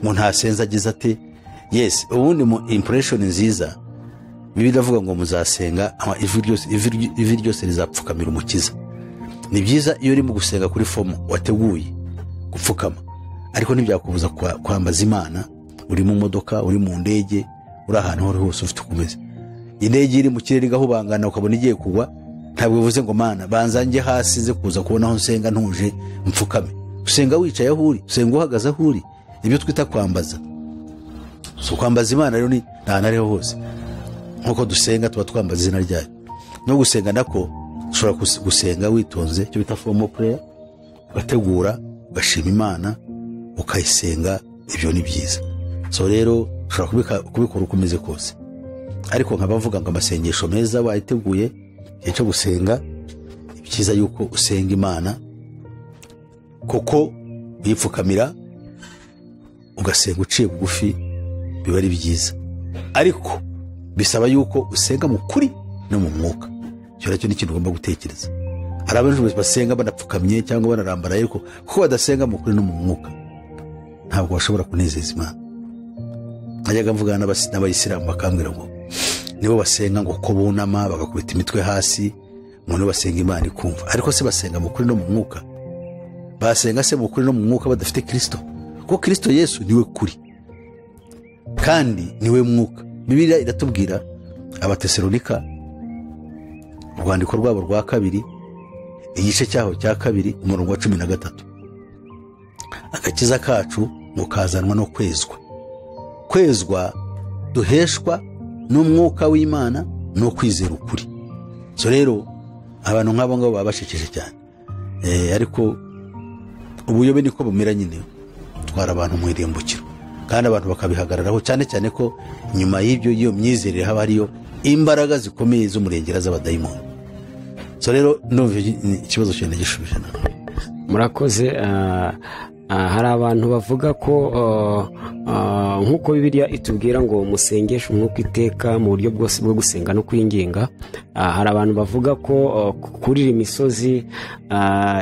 ngo nta senza agize ate. Yes, ubundi mu impression nziza Bibiliya ivuga ngo muzasenga ivi ryose rizapfukamira Umukiza. Ni byiza iyo uri mu gusenga kuri fomo wateguye gupfukama, ariko ntibyakubuza kwambaza Imana. Uri mu modoka, uri mu ndege, uri ahantu hose ufite ukumeze. Indege iri mu kirere igahubangana ukabona igiye kugwa, ntabwo bivuze ngo Mana banza njye hasi ze kuza kubona aho nsenga ntuje mfukame. Usenga wicaye aho uri, usenga uhagaze aho uri. Ibyo twita kwambaza. So kwambaza Imana rero ni ahantu ariho hose. Nkuko dusenga tuba twambaza izina ryayo. No gusenga nako ushobora gusenga witonze, cyo bita formal prayer, ugategura, ugashima Imana, ukayisenga. Ibyo ni byiza. So rero ushobora kubikora uko umeze kose, ariko nkabavuga ngo amasengesho meza bayiteguye igihe cyo gusenga. Ibyiza yuko usenga Imana kuko uyipfukamira, ugasenga uciye bugufi, biba ari byiza. Ariko bisaba yuko usenga mu kuri no mu mwuka. Cyo nacyo ni ikintu ugomba gutekereza. Hari abantu basenga banapfukamye cyangwa banarambara, ariko kuko badasenga mu kuri no mu mwuka ntabwo bashobora kunezeza Imana. Najyaga mvugana n'abayisilamu bakambwira ngo nibo basenga ngo ko bunama bagakubita imitwe hasi, ngo nibo basenga Imana ikumva. Ariko se basenga mu kuri no mu mwuka? Basenga se mu kuri no mu mwuka badafite Kristo? Kuko Kristo Yesu niwe kuri kandi niwe mwuka. Bibiliya iratubwira Abatesalonika, urwandiko rwabo rwa 2, igice cyaho cya 2, umurongo wa 13, agakiza kacu mukazanwa no kwezwa duheshwa n'umwuka w'Imana no kwizera ukuri. So rero abantu nk'abo ngabo babashikije cyane, ariko ubuyobe niko bumera nyine, twara abantu mu irembukiro kandi abantu bakabihagararaho, cyane cyane ko nyuma y'iyo myizerere haba hariyo imbaraga zikomeye z'umurengera z'abadayimoni. So rero ndumva ikibazo cyane gishubije. Murakoze. Hari abantu bavuga ko nk'uko Bibiliya itubwira ngo musengeshe umwuka iteka mu buryo bwose bwo gusenga no kwinginga. Hari abantu bavuga ko kurira imisozi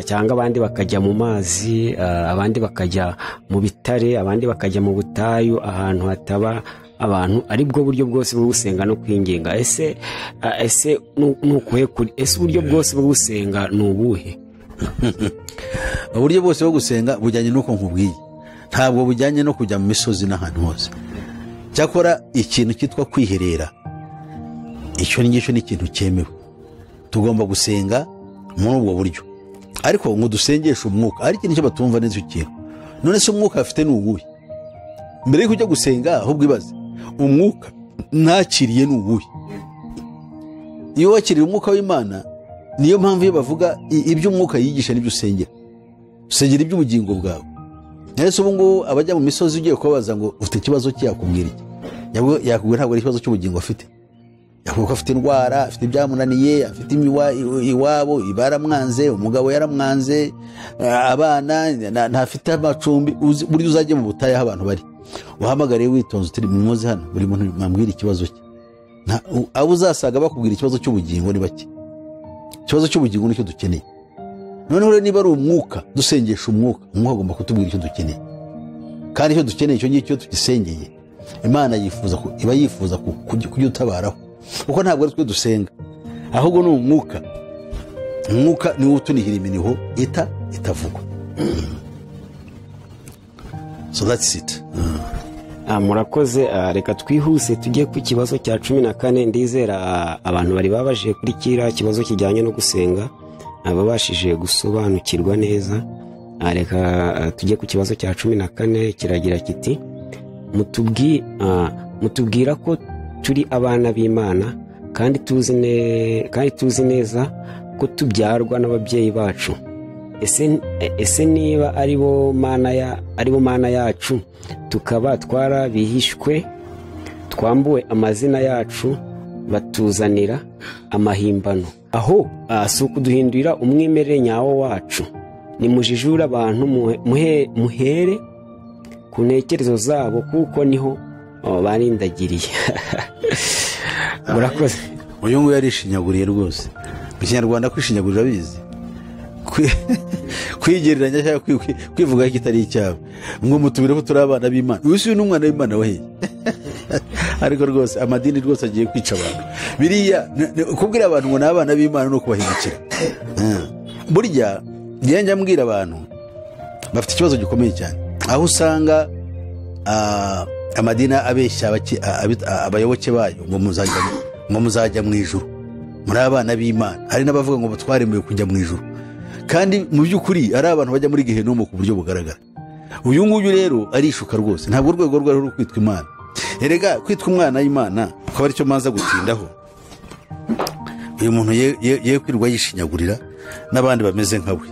cyangwa abandi bakajya mu mazi, abandi bakajya mu bitare, abandi bakajya mu butayu, ahantu hataba abantu, ari bwo buryo bwose bwo gusenga no kwinginga. Ese nukuhe kuri ese uburyo bwose bwo gusenga ni ubuhe? Uburyo bwose bwo gusenga bujyanye nuko nkubwiye, ntabwo bujyanye no kujya mu misozi n'ahantu hose. Cyakora ikintu cyitwa kwiherera, icyo ni ikintu cyemewe. Tugomba gusenga muri ubwo buryo, ariko ngo dusengeshe umwuka ari ikintu cyo batumva neza ikintu. None se umwuka afite n'ubuhe? Mbere y'uko ujya gusenga ahubwo ibaze umwuka nakiriye n'ubuhe. Iyo wakiriye umwuka w'Imana, niyo mpamvu iyo bavuga iby'umwuka yigisha n'ibyo usengera, usengera iby'ubugingo bwawe. Nese ubu ngo abajya mu misozi ugiye kubabaza ngo ufite ikibazo cyakubwira iki? yakubwira ntabwo ari ikibazo cy'ubugingo afite, yakubwira ko afite indwara, afite ibyamunaniye, afite iwabo baramwanze, umugabo yaramwanze, abana ntafite amacumbi. Burya uzajya mu butayu aho abantu bari, uhamagare witonze utiri muze hano, buri muntu mwambwira ikibazo cye. Abo uzasaga bakubwira ikibazo cy'ubugingo ni bake. Ikibazo cy'ubugingo nicyo dukeneye. Noneho rero niba ari umwuka, dusengesha umwuka agomba kutubwira icyo dukeneye, kandi icyo dukeneye icyo ngicyo tugisengeye, Imana iba yifuza kujya utabaraho, kuko ntabwo ari twe dusenga, ahubwo ni umwuka niwo utunihira iminiho itavugwa. So that's it. Murakoze. Reka twihuse tujye ku kibazo cya 14. Ndizera abantu bari babajije kuri kiriya kibazo kijyanye no gusenga babashije gusobanukirwa neza. Reka tujye ku kibazo cya 14. Kiragira kiti mutubwira ko turi abana b'Imana kandi tuzi neza ko tubyarwa n'ababyeyi bacu. Ese niba ari bo mana yacu, tukaba twarabihishwe, twambuwe amazina yacu, batuzanira amahimbano, aho si ukuduhindurira umwimerere nyawo wacu. Nimujijure abantu, muhere ku ntekerezo zabo, kuko niho barindagiriye. Murakoze. Uyu nguyu yarishinyaguriye rwose. Mu Kinyarwanda kwishinyagurira bizi, kwigereranya cyangwa kwivuga ko kitari icyabo, ngo mutubire ko turi abana b'Imana. Uyu ni umwana w'Imana we. Ariko rwose amadini rwose agiye kwica abantu. Biriya kubwira abantu ngo ni abana b'Imana no kubahindukira. Burya njya mbwira abantu bafite ikibazo gikomeye cyane, aho usanga amadini abeshya abayoboke bayo ngo muzajya mu ijuru, muri abana b'Imana. Hari n'abavuga ngo twaremewe kujya mu ijuru, kandi mu by'ukuri ari abantu bajya muri Gehinomu ku buryo bugaragara. Uyu nguyu rero arishuka rwose, ntabwo urwego rwe ruri kwitwa Imana. Erega kwitwa umwana w'Imana ukaba aricyo maza gutindaho. Uyu muntu ye kwirwa yishinyagurira n'abandi bameze nka we.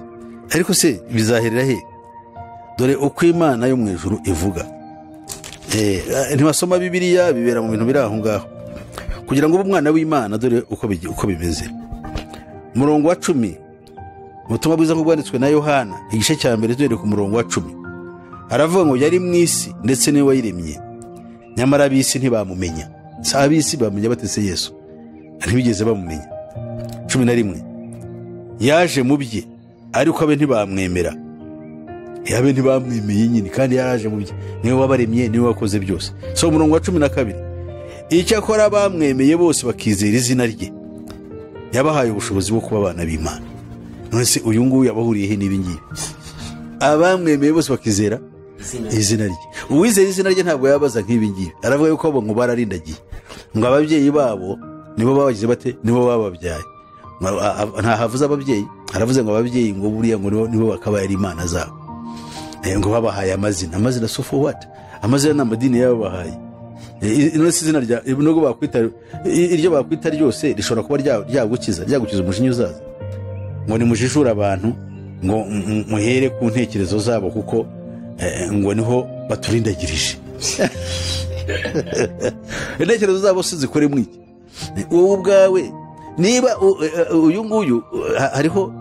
Ariko se bizaherera he? Dore uko Imana yo mu ijuru ivuga. Ntibasoma Bibiliya, bibera mu bintu biri aho ngaho, kugira ngo ube umwana w'Imana. Dore uko bimeze. Umurongo wa 10, ubutumwa bwiza bwanditswe na Yohana, igice cya mbere duhere ku murongo wa 10. Aravuga ngo yari mu isi ndetse niwe wayiremye, nyamara ab'isi ntibamumenya. Ab'isi bamenya batese Yesu, ntibigeze bamumenya. 11, yaje mu bye ariko abe ntibamwemera. Yabe ntibamwemeye nyine, kandi yaraje mu bye, niwe wabaremye, niwe wakoze byose. So umurongo wa 12, icyakora bamwemeye bose bakizera izina rye, yabahaye ubushobozi bwo kuba abana b'Imana. None se uyu nguyu yabahuriye he n'ibi ngibi? Abamwemeye bose bakizera izina rye. Uwizera izina rye ntabwo yabaza nk'ibi ngibi. Aravuga yuko abo ngo bararindagiye, ngo ababyeyi babo nibo babagize bate, nibo bababyaye. Ntahavuze ababyeyi, aravuze ngo ababyeyi ngo buriya ngo nibo bakaba ari Imana zabo. Ngo babahaye amazina so for what? Amazina n'amadini yabahaye. Ino izina rya nubwo bakwita iryo bakwita ryose rishobora kuba ryagukiza umujinya uzaza. Ngo nimujijura abantu, ngo muhere ku ntekerezo zabo, kuko ngo niho baturindagirije. Intekerezo zabo zikore mwiki. Wowe ubwawe niba uyu nguyu hariho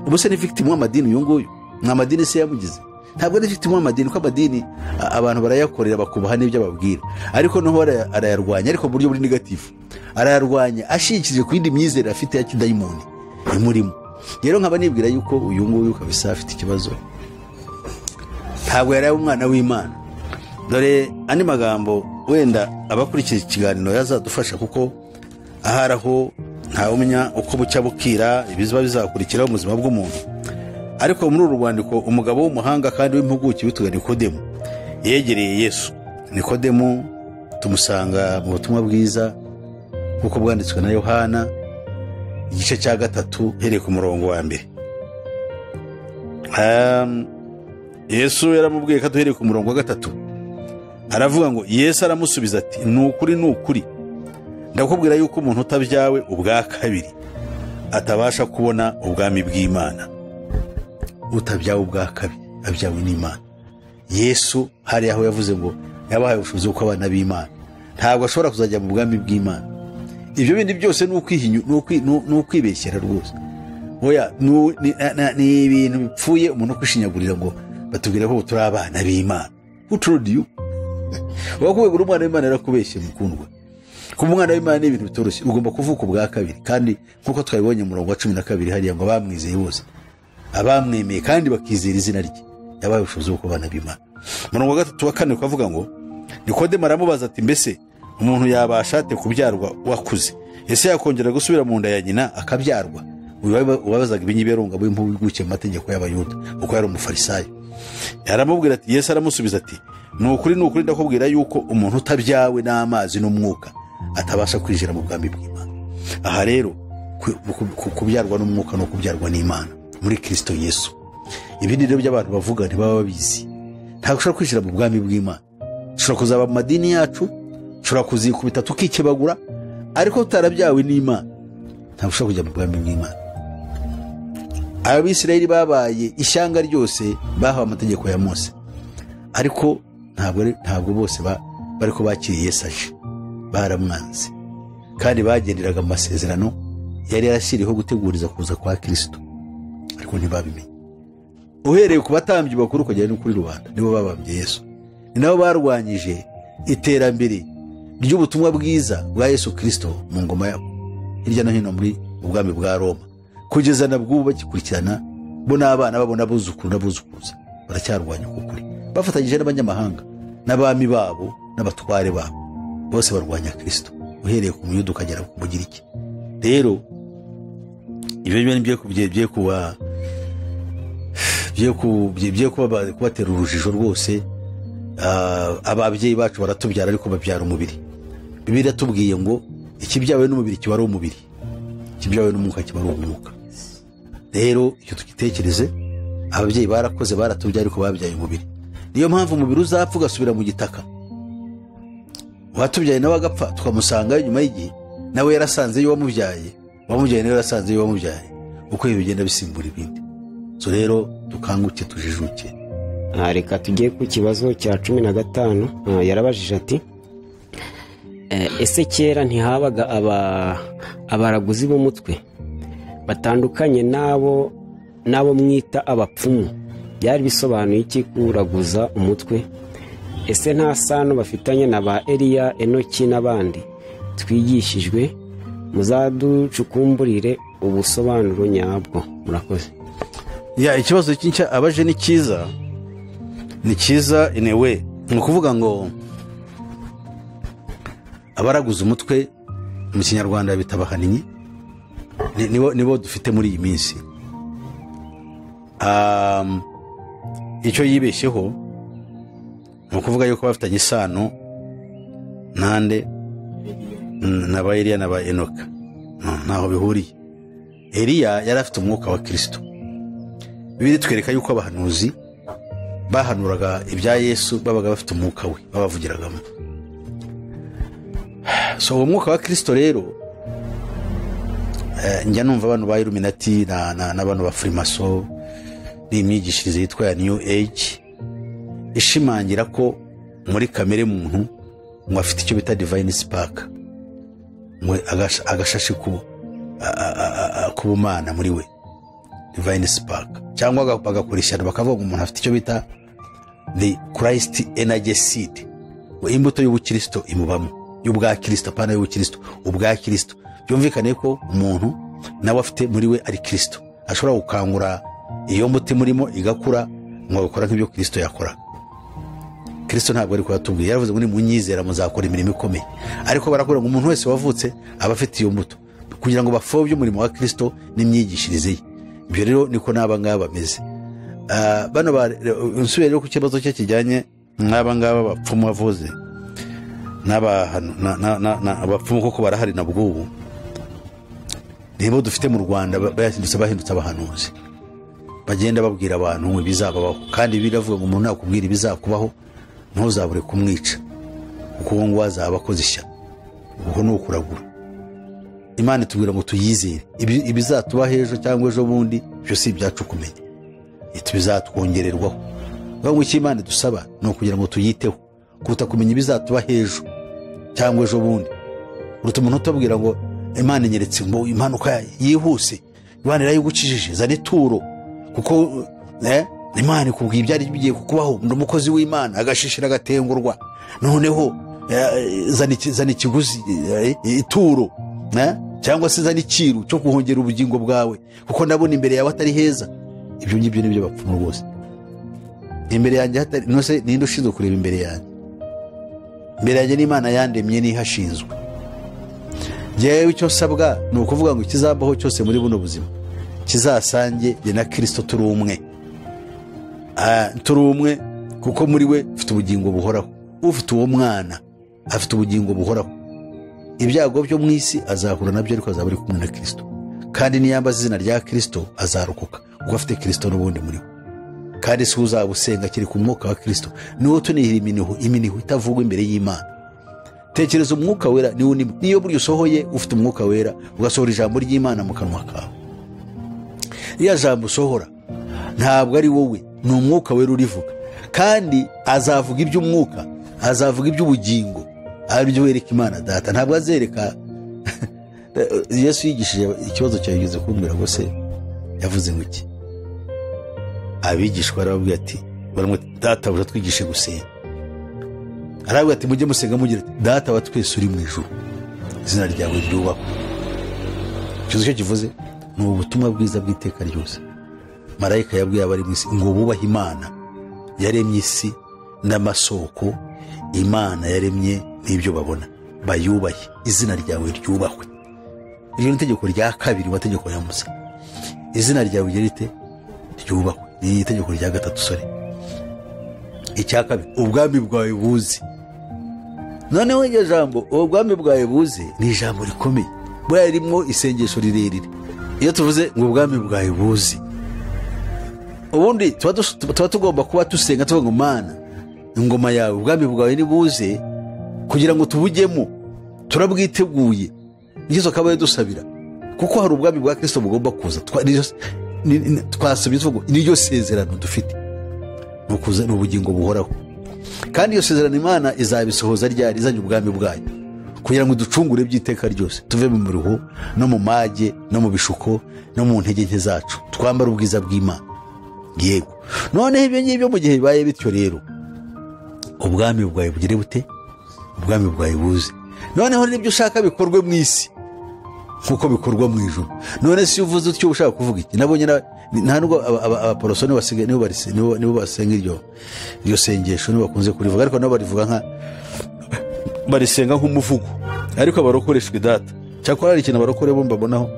ubuse ni victim w'amadini. Uyu nguyu n'amadini se yamugize, ntabwo ni victim w'amadini, ko amadini abantu barayakorera bakubaha n'ibyo ababwira, ariko noho arayarwanya, ariko mu buryo buri negative. Arayarwanya ashikije ku yindi myizere afite ya kidayimoni imurimo. Rero nkaba nibwira yuko uyu nguyu kabisa afite ikibazo, ntabwo yari umwana w'Imana. Dore andi magambo wenda abakurikira ikiganiro yazadufasha, kuko aharaho ntawumenya uko bucya bukira ibiziba bizakurikiraho mu buzima bw'umuntu. Ariko muri uru rwandiko umugabo w'umuhanga kandi w'impuguke witwa Nikodemu yegereye Yesu. Nikodemu tumusanga mu butumwa bwiza kuko bwanditswe na Yohana, igice cya 3 hereye ku murongo wa 1. Yesu yaramubwiye ko duhereye ku murongo wa 3. Aravuga ngo Yesu aramusubiza ati, nukuri ndakubwira yuko umuntu utabyawe ubwa kabiri atabasha kubona ubwami bw'Imana. Utabyawe ubwa kabiri abyawe n'Imana. Yesu hari aho yavuze ngo yabahaye ubushobozi bwo abana b'Imana. ntabwo ashobora kuzajya mu bwami bw'Imana. Ibyo bindi byose ni ukwibeshyera rwose. Oya, ni ibintu bipfuye umuntu kwishinyagurira ngo batubwira ko turi abana b'Imana. Who told you? Wakubegura umwana w'Imana yarakubeshye mukundwa. Kuba umwana w'Imana ni ibintu bitoroshye, ugomba kuvuka ubwa kabiri, kandi nkuko twabibonye mu murongo wa 12 hariya ngo bamwizeye bose, abamwemeye kandi bakizera izina rye yabaye ubushobozi bwo kubana b'Imana. Murongo wa 3 wa 4 ukavuga ngo Nikodemo aramubaza ati mbese umuntu yabasha ate kubyarwa wakuze? Ese yakongera gusubira mu nda ya nyina akabyarwa? Ubabazaga ibinyiberunga bw'impuguke mu mategeko y'Abayuda kuko yari umufarisayo. Yaramubwira ati, Yesu aramusubiza ati, ni ukuri ndakubwira yuko umuntu utabyawe n'amazi n'umwuka atabasha kwinjira mu bwami bw'Imana. Aha rero kubyarwa n'umwuka no kubyarwa n'Imana muri Kristo Yesu. Ibindi rero by'abantu bavuga ntibaba babizi. Ntabwo ushobora kwinjira mu bwami bw'Imana. Ushobora kuzaba mu madini yacu, ushobora kuzikubita tukikebagura, ariko utarabyawe n'Imana ntabwo ushobora kujya mu bwami bw'Imana. Abisirayeli babaye ishyanga ryose bahawe amategeko ya Mose, ariko ntabwo bose bariko bakiriye Yesu aje, baramwanze kandi bagenderaga mu masezerano yari yarashyiriho guteguriza kuza kwa Kristo, ariko ntibabimenye. Uhereye ku batambyi bakuru kugera no kuri rubanda, nibo babambye Yesu, ni nabo barwanyije iterambere ry'ubutumwa bwiza bwa Yesu Kristo mu ngoma yabo hirya no hino muri ubwami bwa Roma, kugeza na bw'ubu bagikurikirana bo n'abana babo n'abuzukuru n'abuzukuruza baracyarwanya ukuri, bafatanyije n'abanyamahanga n'abami babo n'abatware babo, bose barwanya Kristo, uhereye ku Muyuda ukagera ku Mugiriki. Rero ibyo bigiye kubatera urujijo rwose. Ababyeyi bacu baratubyara ariko babyara umubiri. Bibiliya tubwiye ngo ikibyawe n'umubiri kiba ari umubiri, ikibyawe n'umwuka kiba ari umwuka. Rero icyo tukitekereze, ababyeyi barakoze baratubyaye ariko babyaye umubiri. Niyo mpamvu umubiri uzapfa ugasubira mu gitaka. Watubyaye nawe agapfa tukamusanga nyuma y'igihe, nawe yarasanze yo wamubyaye nawe yarasanze yo wamubyaye, uko bigenda bisimbura ibindi. So rero dukanguke tujijuke. Reka tugiye ku kibazo cya 15. Yarabajije ati, ese kera ntihabaga abaraguzi b'umutwe batandukanye nabo mwita abapfumu? Byari bisobanuye iki kuraguza umutwe? Ese nta sano bafitanye na ba Eliya, Enoki n'abandi twigishijwe? Muzaducukumburire ubusobanuro nyabwo. Murakoze. Ikibazo cy'inshya abaje ni cyiza inewe. Ni ukuvuga ngo abaraguza umutwe mu Kinyarwanda bita abahaninyi, nibo dufite muri iyi minsi. Icyo yibeshyeho ni ukuvuga yuko bafitanye isano nande na ba Eliya na ba Enoka. Ntaho bihuriye. Eliya yari afite umwuka wa Kristo. Bibiri twereka yuko abahanuzi bahanuraga ibya Yesu babaga bafite umwuka we babavugiragamo. So uwo mwuka wa Kristo rero, njya numva abantu ba Illuminati n'abantu ba Freemason n'imyigishirize yitwa ya New Age ishimangira ko muri kamere muntu ngo afite icyo bita divine spark, agashashi kubumana muri we, divine spark, cyangwa bagakoresha bakavuga umuntu afite icyo bita the Christ energy seed, imbuto y'ubukristo imubamo, y'ubwa Kristo, pana y'ubukristo, ubwa Kristo. Byumvikane ko umuntu nawe afite muri we ari Kristo, ashobora gukangura iyo mbuto murimo igakura ngo gukora nk'ibyo Kristo yakora. Kristo ntabwo ari kuyatubwira, yaravuze ngo nimunyizera muzakora imirimo ikomeye, ariko barakora ngo umuntu wese wavutse aba afite iyo mbuto kugira ngo bafobye umurimo wa Kristo n'imyigishirize ye. Ibyo rero niko n'abangaba bameze. Bano nsubire rero ku kibazo cye kijyanye n'abangaba bapfumu bavuze n'abapfumu koko barahari na bw'ubu, nibo dufite mu Rwanda bahindutse abahanuzi, bagenda babwira abantu ngo bizabaho, kandi biravuga ngo umuntu nakubwira ibizakubaho ntuzabure kumwica kuko uwo ngo azaba akoze ishyano. Ubwo ni ukuragura. Imana itubwira ngo tuyizere ibizatuba hejo cyangwa ejo bundi, byo si ibyacu kumenya, bizatwongererwaho. Ngo icyo Imana dusaba ni ukugira ngo tuyiteho kuruta kumenya ibizatuba hejo cyangwa ejo bundi. Uruta umuntu utabwira ngo Imana inyeretse ngo impanuka yihuse, Imana irayigukijije, zana ituro kuko Imana ikubwiye ibyari bigiye kukubaho, ndi umukozi w'Imana, agashishira agatengurwa, noneho zana ikiguzi, ituro cyangwa se zana ikiru cyo kuhongera ubugingo bwawe kuko nabona imbere yawe atari heza. Ibyo ngibyo nibyo bapfumu rwose. Imbere yanjye hatari nose ninde ushinzwe kureba imbere yanjye? Imbere yanjye n'Imana yandemye nihashinzwe. Jewe icyo sabwa ni ukuvuga ngo kizabaho cyose muri buno buzima kizasange je na Kristo turi umwe. Turi umwe kuko muri we ufite ubugingo buhoraho. Ufite uwo mwana afite ubugingo buhoraho. Ibyago byo mu isi azahura nabyo ariko azaba ari kumwe na Kristo. Kandi niyambaza izina rya Kristo azarokoka kuko afite Kristo n'ubundi muri we. Kandi si uzabusenga kiri ku mwuka wa Kristo niwo tunihira iminiho itavugwa imbere y'Imana. Tekereza umwuka wera niyo buryo usohoye ufite umwuka wera ugasohora ijambo ry'Imana mu kanwa kawe. Iya jambo usohora ntabwo ari wowe, ni umwuka wera urivuga, kandi azavuga iby'umwuka, azavuga iby'ubugingo, ari byo wereka Imana Data, ntabwo azereka. Yesu yigishije ikibazo cyageze kumbwira ngo se yavuze ngo iki? Abigishwa barababwira ati baramwe Data buja twigishe gusenga. Arabwira ati mujye musenga mugira Data wa twese uri mu ijuru, izina ryawe ryubahwe. Cyo kivuze ni ubutumwa bwiza bw'iteka ryose. Marayika yabwiye abari mu isi ngo bubahe Imana yaremye isi n'amasoko, Imana yaremye n'ibyo babona, bayubahe, izina ryawe ryubahwe. Iryo nitegeko rya kabiri mu mategeko ya Musa. Izina ryawe rite ryubahwe. Ni itegeko rya gatatu sore. Icya kabiri, ubwami bwawe buze. Noneho iryo jambo ubwami bwawe buze ni ijambo rikomeye, bwawe ririmo isengesho rirerire. Iyo tuvuze ngo ubwami bwawe buze, ubundi tuba tugomba kuba tusenga tuvuga ngo Mana, ingoma yawe, ubwami bwawe ni buze kugira ngo tubujyemo, turabwiteguye. Nizo kabaye dusabira kuko hari ubwami bwa Kristo bugomba kuza. Twasabye tuvuga niryo sezerano dufite, nukuza n'ubugingo buhoraho. Kandi iyo sezerano Imana izabisohoza ryari izanye ubwami bwayo kugira ngo ducungure by'iteka ryose, tuve mu muruho no mu mage no mu bishuko no mu ntege nke zacu, twambara ubwiza bw'Imana. Yego, none ibyo ngibyo mu gihe bibaye bityo rero, ubwami bwawe bugire bute? Ubwami bwawe buze. Noneho nibyo ushaka bikorwe mu isi nkuko bikorwa mu ijuru. None si uvuze utyo ushaka kuvuga iki? Nabonye ntabwo abaporosoni basigaye nibo basenga iryo sengesho, nibo bakunze kurivuga, ariko nabo barivuga nka barisenga nk'umuvugo, ariko abarokoreshwe Data. Cyakora ari ikintu abarokore bo mbabonaho,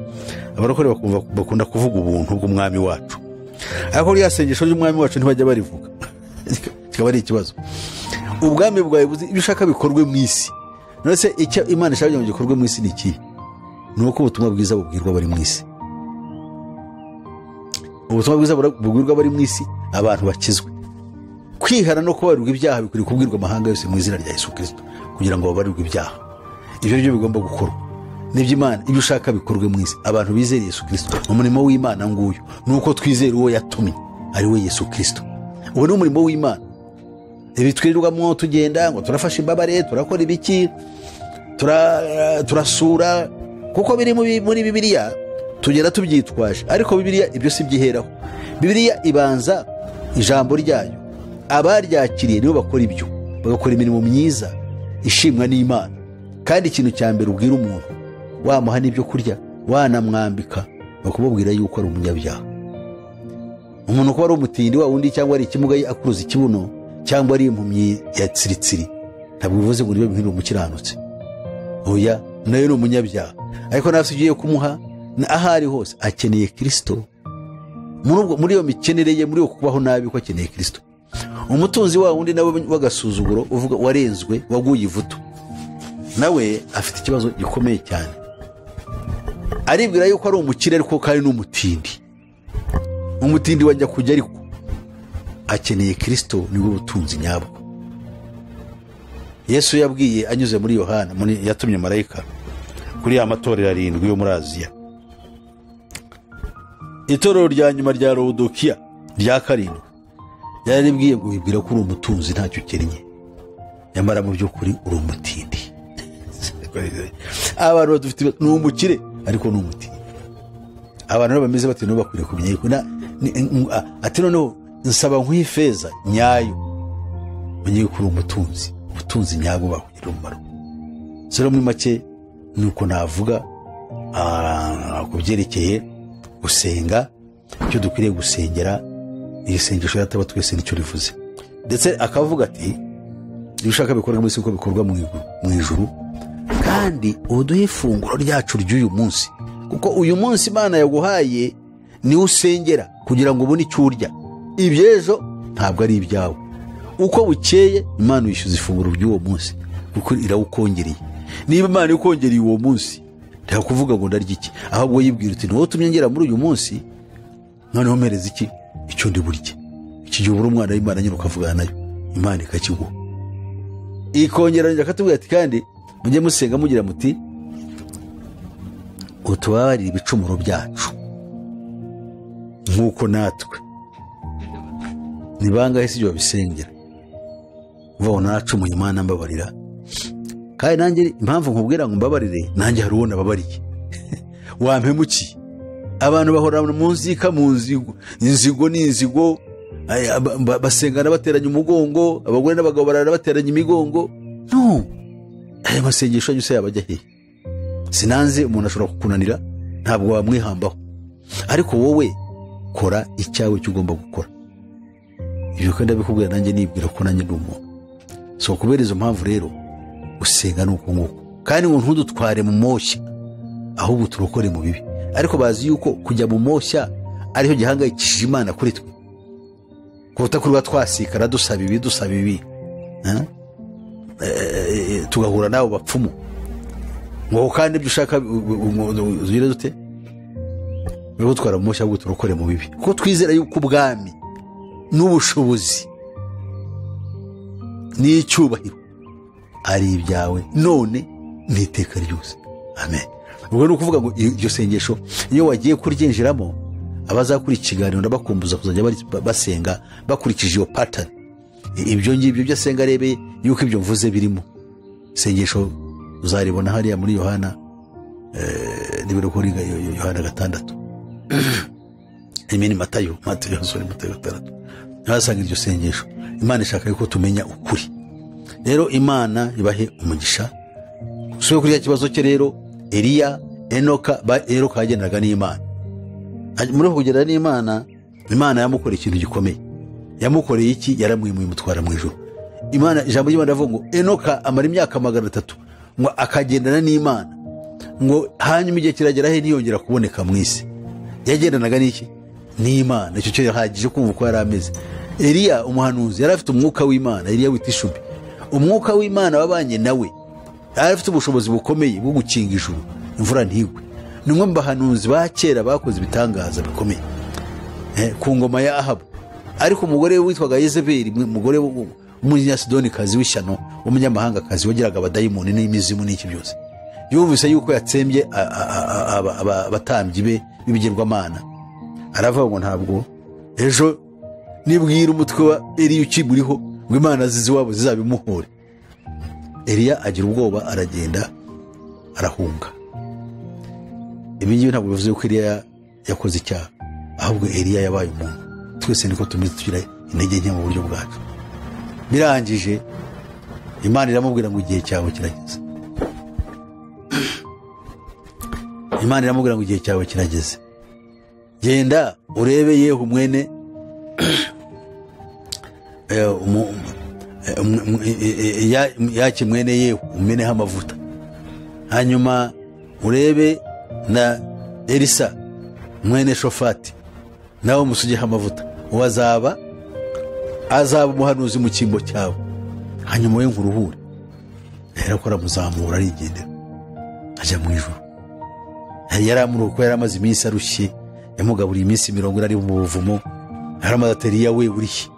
abarokore bakunda kuvuga ubuntu bw'umwami wacu, ariko rya sengesho ry'umwami wacu ntibajya barivuga. Kikaba ari ikibazo. Ubwami bwawe buzi, ibyo ushaka bikorwe mu isi. None se icyo Imana ishaka ngo gikorwe mu isi ni iki? Ni uko ubutumwa bwiza bubwirwa bari mu isi. Ubutumwa bwiza bubwirwa bari mu isi, abantu bakizwe. Kwihana no kubarirwa ibyaha bikwiriye kubwirwa amahanga yose mu izina rya Yesu Kristo kugira ngo babarirwe ibyaha. Ibyo byo bigomba gukorwa. Nibyo Imana ibyo ushaka bikorwe mu isi, abantu bizera Yesu Kristo. Umurimo w'Imana nguyu nuko twizera uwo yatumye, ari we Yesu Kristo. Uwo ni umurimo w'Imana. Ibi twirirwamo tugenda ngo turafasha imbabare, turakora ibiki, turasura, kuko biri muri Bibiliya tugera tubyitwaje, ariko Bibiliya ibyo si byiheraho. Bibiliya ibanza ijambo ryayo, abaryakiriye nibo bakora ibyo, bagakora imirimo myiza ishimwa n'Imana. Kandi ikintu cya mbere ubwira umuntu, wamuha n'ibyo kurya, wanamwambika, bakumubwira yuko ari umunyabyaha. Umuntu kuba ari umutindi wa wundi cyangwa ari ikimugaye akuruza ikibuno cyangwa ari impumyi ya tsiritsiri, ntabwo bivuze ngo niwe mpindu umukiranutse. Oya, nayo ni umunyabyaha. Ariko nafse ugiye kumuha ahari hose akeneye Kristo. Muri iyo mikenere ye, muri yo kubaho nabi, ko akeneye Kristo. Umutunzi wa wundi nawe wagasuzuguro, uvuga warenzwe, waguye ivuto, nawe afite ikibazo gikomeye cyane. Aribwira yuko ari umukire ariko kandi n'umutindi. Umutindi wajya kujya, ariko akeneye Kristo, niwe butunzi nyabwo. Yesu yabwiye anyuze muri Yohana, yatumye marayika kuri ya matorero 7 yo muri Aziya. Itorero rya nyuma rya Laodikiya rya 7 yaribwiye ngo wibwira ko uri umutunzi ntacyo ukennye, nyamara mu by'ukuri uri umutindi. abantu badufite ni umukire ariko ni umutini. Abantu rero bameze bati no bakwiriye kumenya yuko ati noneho nsaba nk'ifeza nyayo menye yuko uri umutunzi, ubutunzi nyabwo bakugira umumaro. Sero muri make nuko navuga kubyerekeye gusenga, icyo dukwiriye gusengera, isengesho yataba twese nicyo rivuze. Ndetse akavuga ati iyo ushaka bikorwa muri siko bikorwa mu ijuru, kandi uduhe ifunguro ryacu ry'uyu munsi, kuko uyu munsi Imana yaguhaye niwe usengera kugira ngo ubone icyo urya. Ibyejo ntabwo ari ibyawe. Uko bukeye Imana yishyuza ifunguro ry'uwo munsi kuko irawukongereye. Niba Imana ikongereye uwo munsi nta kuvuga ngo ndarya iki, ahubwo yibwira uti niwo tumye ngera muri uyu munsi, noneho mpereza iki icyo ndi burye. Iki gihe ubura umwana w'Imana nyine ukavugana nayo, Imana ikakiguha. Ikongeranya akatubwira ati kandi mujye musenga mugira muti utubabarire ibicumuro byacu nk'uko natwe. Ni bangahe si byo bisengera vuba nacumuye Imana mbabarira, kandi nanjye impamvu nkubwira ngo mbabarire nanjye hari uwo nababariye wampemukiye. Abantu bahora mu nzika mu inzigo n'inzigo, basengana bateranya umugongo, abagore n'abagabo barara bateranya imigongo. No, aya masengesho yose yabajya he? Sinanze umuntu ashobora kukunanira, ntabwo wamwihambaho, ariko wowe kora icyawe cyo ugomba gukora. Ibyo kandi abikubwira nanjye nibwira ko nanjye ndi umuntu. So kubera izo mpamvu rero usenga nuko nguko, kandi ngo ntudutware mu moshya, ahubwo turokore mu bibi. Ariko bazi yuko kujya mu moshya ariho gihangayikishije Imana kuri twe, kuruta kuba twasikara dusaba ibi tugahura nabo bapfumu ngo kandi ibyo ushaka uzire dute ngo twara mu moshya, ahubwo turokore mu bibi, kuko twizera yuko ubwami n'ubushobozi n'icyubahiro ari ibyawe none n'iteka ryose. Amen. Ubwo ni ukuvuga ngo iryo sengesho iyo wagiye kuryinjiramo, abazakura ikiganiro ndabakumbuza kuzajya basenga bakurikije iyo pattern. Ibyo ngibyo byo asenga arebe yuko ibyo mvuze birimo. Sengesho uzaribona hariya muri Yohana nibero kuri Yohana 6. Imini Matayo 6. Nasanga iryo sengesho. Imana ishaka yuko tumenya ukuri. Rero Imana ibahe umugisha. Usuye kuri ya kibazo cye rero, Eliya, Enoka yagendanaga n'Imana. Muri kugera n'Imana, Imana yamukoreye ikintu gikomeye. Yamukoreye iki? Yaramwimuye mutwara mu ijuru. Imana, ijambo ry'Imana rivuga ngo Enoka amara imyaka 300 ngo akagendana n'Imana, ngo hanyuma igihe kiragera he ntiyongera kuboneka mu isi. Yagendanaga n'iki? N'Imana. Icyo cyo yahagije kumva ko yari ameze. Eliya umuhanuzi yari afite umwuka w'Imana, Eliya w'itishubi. Umwuka w'Imana wabanye nawe, yari afite ubushobozi bukomeye bwo gukinga ijuru imvura ntigwe. Ni umwe mu bahanuzi ba kera bakoze ibitangaza bikomeye ku ngoma ya Ahabu. Ariko umugore witwaga Yezebeli, umugore w'umunyasidonikazi w'ishyano, w'umunyamahangakazi wagiraga abadayimoni n'imizimu n'iki byose, yumvise yuko yatsembye abatambyi be b'ibigirwamana. Aravuga ngo ntabwo ejo nibwira umutwe wa Eliya ukimuriho ngo Imana zizi wabo zizabimuhore. Eliya agira ubwoba, aragenda arahunga. Ibi ngibi ntabwo bivuze ko Eliya yakoze icyaha, ahubwo Eliya yabaye umuntu. Twese niko tumeze, tugira intege nke mu buryo bwacu. Birangije Imana iramubwira ngo igihe cyawe kirageze. Imana iramubwira ngo igihe cyawe kirageze, genda urebe Yehu mwene yaki mwene Yehu umeneho amavuta, hanyuma urebe na Elisa mwene Shofati nawe musugeho amavuta, wazaba azaba umuhanuzi mu cyimbo cyawe, hanyuma we nkuruhure. Rero ko aramuzamura arigendera ajya mu ijuru. Yari amuruko, yari amaze iminsi arushye, yamugaburiye iminsi 40 ari mu buvumo, aramaze Eliya we urihe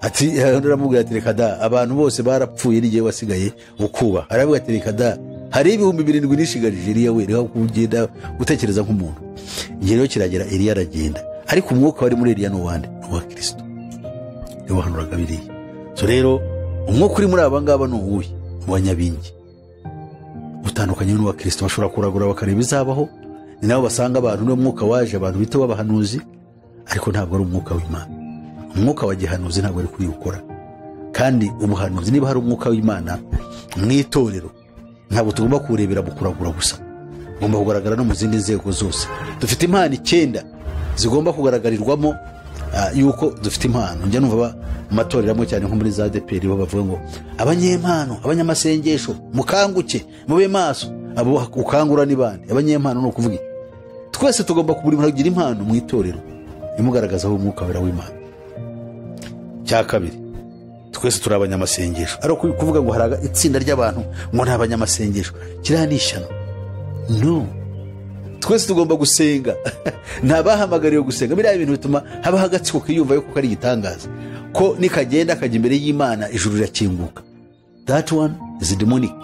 ati aramubwira ati reka da, abantu bose barapfuye n'igihe wasigaye ukuba. Aravuga ati reka da, hari 7,000 nishigarije Eliya we, reka kugenda gutekereza nk'umuntu. Igihe rero kiragera, Eliya aragenda, ariko umwuka wari muri Eliya n'uwande n'uwa Kristo, niwahanuraga biriya. So rero umwuka uri muri aba ngaba ni uwuhe? Mu banyabingi. utandukanye n'uwa Kristo. Bashobora kuragura bakareba izabaho, ni nabo basanga abantu n'uwo mwuka waje abantu bita w'abahanuzi, ariko ntabwo ari umwuka w'Imana. Umwuka wa gihanuzi ntabwo ari kuri gukora. Kandi ubuhanuzi, niba hari umwuka w'Imana mu itorero, ntabwo tugomba kuwurebera mu kuragura gusa, ugomba kugaragara no mu zindi nzego zose. Dufite impano 9 zigomba kugaragarirwamo yuko dufite impano. Njya numva mu matorero amwe cyane nko muri za ADPR bo bavuga ngo abanyempano, abanyamasengesho mukanguke mube maso. Abo ukangura ni bande? Abanyempano no kuvuga. Twese tugomba kugira impano mu itorero imugaragazaho umwuka wera w'Imana. Cya kabiri, twese turi abanyamasengesho. Ari kuvuga ngo haraga itsinda ry'abantu ngo nta abanyamasengesho, kiranishyano. No, twese tugomba gusenga. Ntabahamagariye gusenga. Biriya ibintu bituma haba hagatsiko kiyumva yuko ari igitangaza, ko nikagenda akajya imbere y'Imana ijuru rirakinguka. That one is demonic.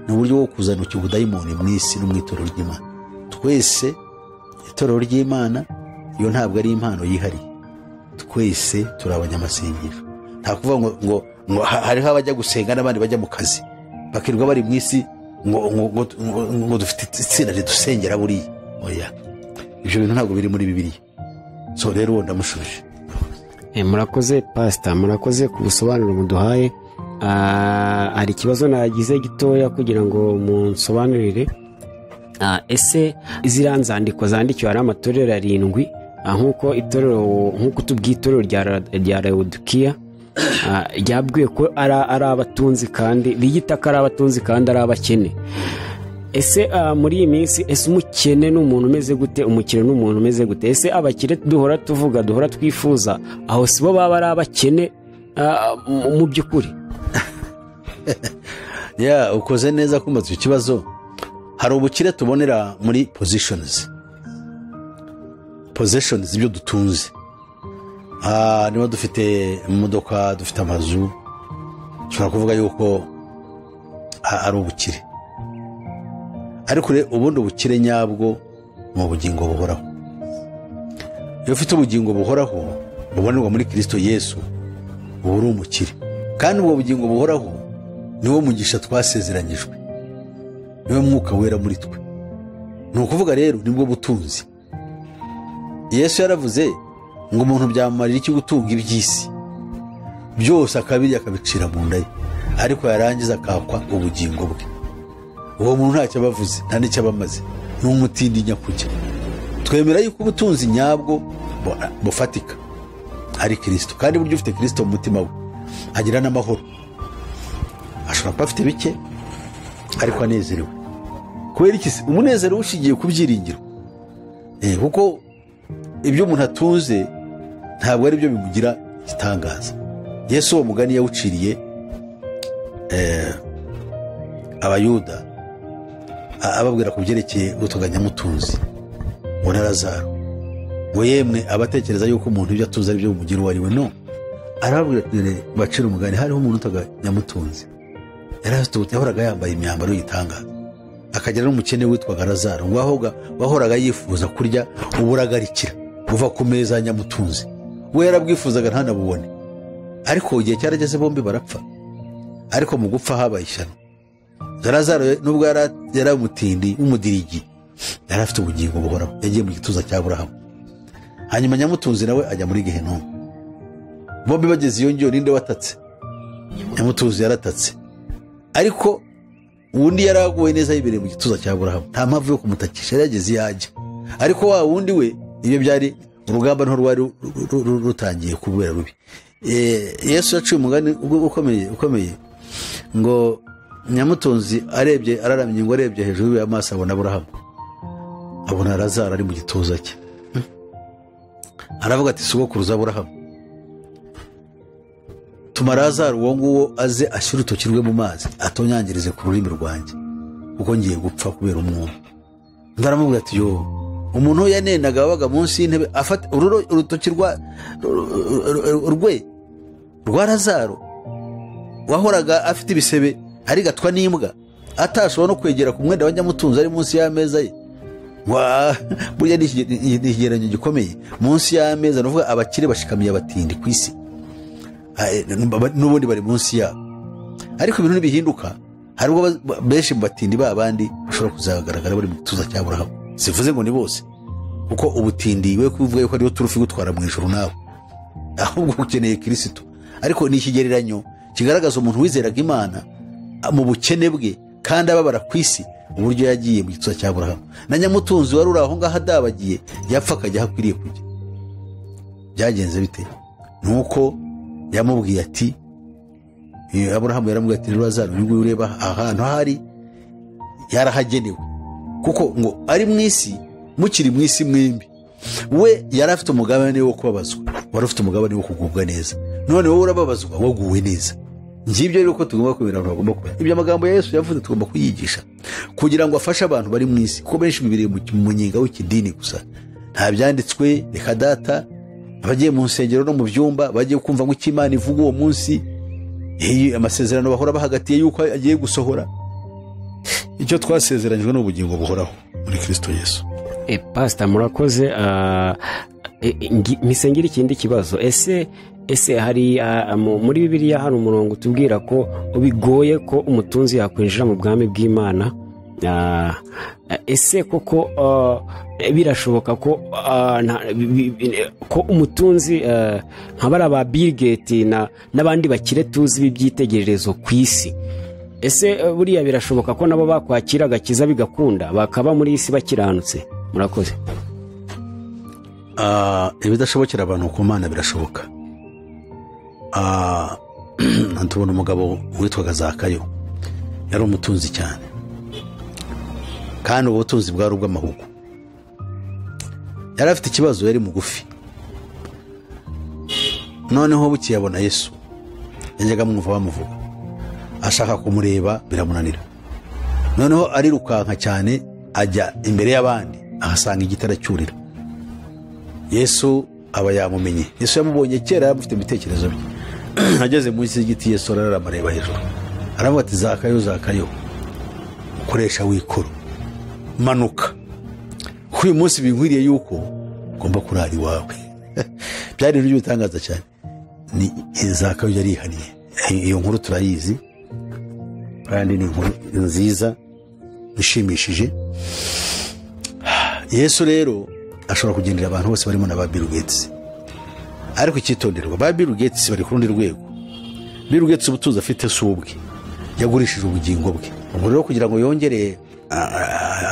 Ni uburyo bwo kuzana ubudayimoni mu isi no mu itorero ry'Imana. Twese itorero ry'Imana iyo ntabwo ari impano yihariye. Twese turi abanyamasengesho. Nta kuvuga ngo hariho abajya gusenga n'abandi bajya mu kazi bakirwa bari mu isi ngo dufite itsinda ridusengera buriya. Oya, ibyo bintu ntabwo biri muri Bibiliya. So rero uwo ndamushuje. Murakoze pastor, murakoze ku busobanuro muduhaye. Ari ikibazo nagize gitoya kugira ngo munsobanurire. Ese izira nzandiko zandikiwe ari amatorero 7 nk'uko tubwitorero rya Laodikiya ryabwiwe ko ari abatunzi kandi biyita ko ari abatunzi kandi ari abakene. Ese muri iyi minsi ese umukene n'umuntu umeze gute, umukire n'umuntu umeze gute? Ese abakire duhora tuvuga duhora twifuza aho sibo baba ari abakene mu by'ukuri? Ya, ukoze neza kumbaza icyo kibazo. Hari ubukire tubonera muri positions ibyo dutunze. Niba dufite imodoka, dufite amazu, ushobora kuvuga yuko ari ubukire. Ariko ubundi ubukire nyabwo mu bugingo buhoraho. Iyo ufite ubugingo buhoraho bubonerwa muri Kristo Yesu, uba uri umukire. Kandi ubwo bugingo buhoraho niwo mugisha twasezeranyijwe, niwo mwuka wera muri twe. Ni ukuvuga rero nibwo butunzi. Yesu yaravuze ngo umuntu byamumarira iki gutunga iby'isi byose akabirya akabicira mu nda ye, ariko yarangiza akakwa ubugingo bwe. Uwo muntu ntacyo abavuze, nta n'icyo abamaze, ni umutindi nyakujya. Twemera yuko ubutunzi nyabwo bufatika ari Kristo, kandi buryo ufite Kristo mu mutima we agira n'amahoro. Ashobora kuba afite bike ariko anezerewe. Kubera iki? Umunezero ushigiye ku byiringiro. Kuko ibyo umuntu atunze ntabwo ari byo bimugira igitangaza. Yesu uwo mugani yawuciriye abayuda ababwira ku byerekeye utuganyamutunzi ngo na Lazaro, ngo yemwe abatekereza yuko umuntu ibyo atunze ari byo bimugira uwo ari we. No, arababwira bacira umugani. Hariho umuntu utaganyamutunzi, yahoraga yambaye imyambaro y'itangaza, akagira n'umukene witwaga Lazaro, wahoraga yifuza kurya uburagarikira buva ku meza ya nyamutunzi. We yarabwifuzaga ntanabubone, ariko igihe cyarageze bombi barapfa. Ariko mu gupfa habaye ishyano. Lazaro nubwo yari umutindi w'umudirigi, yari afite ubugingo buhoraho, yagiye mu gituza cya Aburahamu. Hanyuma nyamutunzi nawe ajya muri Gehinomu. Bombi bageze iyo ngiyo, ninde watatse? Nyamutunzi yaratatse, ariko undi yaraguwe neza yibereye mu gituza cya Aburahamu, nta mpamvu yo kumutakisha, yageze yajya. Ariko wa wundi we iyo byari urugamba nto rwari rutangiye kubera rubi. Yesu yaciye umugani ukomeye ngo nyamutunzi arebye, araramye ngo arebye hejuru y'amaso abona Aburahamu, abona Lazaro ari mu gituza cye. Aravuga ati sogokuruza Aburahamu, tuma Lazaro uwo nguwo aze ashyira urutoki rwe mu mazi atonyangirize ku rurimi rwanjye, kuko ngiye gupfa kubera umwuma. Ndaramubwira ati yo, umuntu yanenaga wabaga munsi y'intebe afata urutoki rwa Lazaro, wahoraga afite ibisebe ari gatwa n'imbwa, atashobora no kwegera ku mwenda wa nyamutunzi ari munsi y'ameza ye. Burya ni ikigereranyo gikomeye. Munsi y'ameza nuvuga abakire bashikamiye abatindi ku isi, n'ubundi bari munsi yabo. Ariko ibintu nibihinduka, hari ubwo benshi mu batindi b'abandi bashobora kuzagaragara bari mu gituza cya Aburahamu. Sivuze ngo ni bose, kuko ubutindi we kuvuga yuko ariyo turufi gutwara mu ijuru nawe, ahubwo ukeneye Kristo. Ariko ni ikigereranyo kigaragaza umuntu wizeraga Imana mu bukene bwe kandi ababara ku isi, uburyo yagiye mu gituza cya Aburahamu. Na nyamutunzi wari uri aho ngaho adabagiye yapfa akajya akwiriye kujya. Byagenze bite? Nuko yamubwiye ati, Aburahamu yaramubwiye ati Lazaro uyu nguyu ureba ahantu hari yarahagenewe, kuko ngo ari mu isi, mukiri mu isi mwembi. We yari afite umugabane wo kubabazwa, wari ufite umugabane wo kugubwa neza. None wowe urababazwa waguwe neza. Ngibyo rero ko tugomba kubera abantu bagomba kubera. Ibyo amagambo ya Yesu yavuze tugomba kuyigisha kugira ngo afashe abantu bari mu isi, kuko benshi bibiriye mu munyenga w'ikidini gusa. Nta byanditswe, reka data, abagiye mu nsengero no mu byumba bagiye kumva ngo Imana ivuga uwo munsi, amasezerano bahora bahagatiye yuko agiye gusohora. Icyo twasezeranyijwe n'ubugingo buhoraho muri Kristo Yesu. Pastor murakoze. Misengera ikindi kibazo, ese hari muri Bibiliya hari umurongo tubwira ko bigoye ko umutunzi yakwinjira mu bwami bw'Imana. Ese koko birashoboka ko umutunzi nk'abari aba Bill Gates n'abandi bakire tuzi b'ibyitegererezo ku isi, ese buriya birashoboka ko nabo bakwakira agakiza bigakunda bakaba muri isi bakiranutse? Murakoze. Ibidashobokera abantu ku Mana birashoboka. Tubona umugabo witwaga Zakayo, yari umutunzi cyane, kandi ubutunzi bwari ubw'amahugu. Yari afite ikibazo, yari mugufi. Noneho bukiye abona Yesu, yajyaga mwumva bamuvuga, ashaka kumureba biramunanira. Noneho arirukanka cyane ajya imbere y'abandi, ahasanga igitara cyurira. Yesu aba yamumenye. Yesu yamubonye kera, yamufite ibitekerezo bye. Ageze munsi y'igiti Yesu aramareba hejuru, aravuga ati Zakayo, Zakayo, ukoresha wikoro, manuka, uyu munsi binkwiriye yuko ugomba kurara iwawe. Byari ibintu bitangaza cyane. Ni Zakayo yari yihaniye. Iyo nkuru turayizi kandi ni inkuru nziza ishimishije. Yesu rero ashobora kugendera abantu bose barimo na ba Bill Gates, ariko icyitonderwa, ba Bill Gates bari ku rundi rwego. Bill Gates ubutunzi afite si ubwe, yagurishije ubugingo bwe. Ubwo rero kugira ngo yongere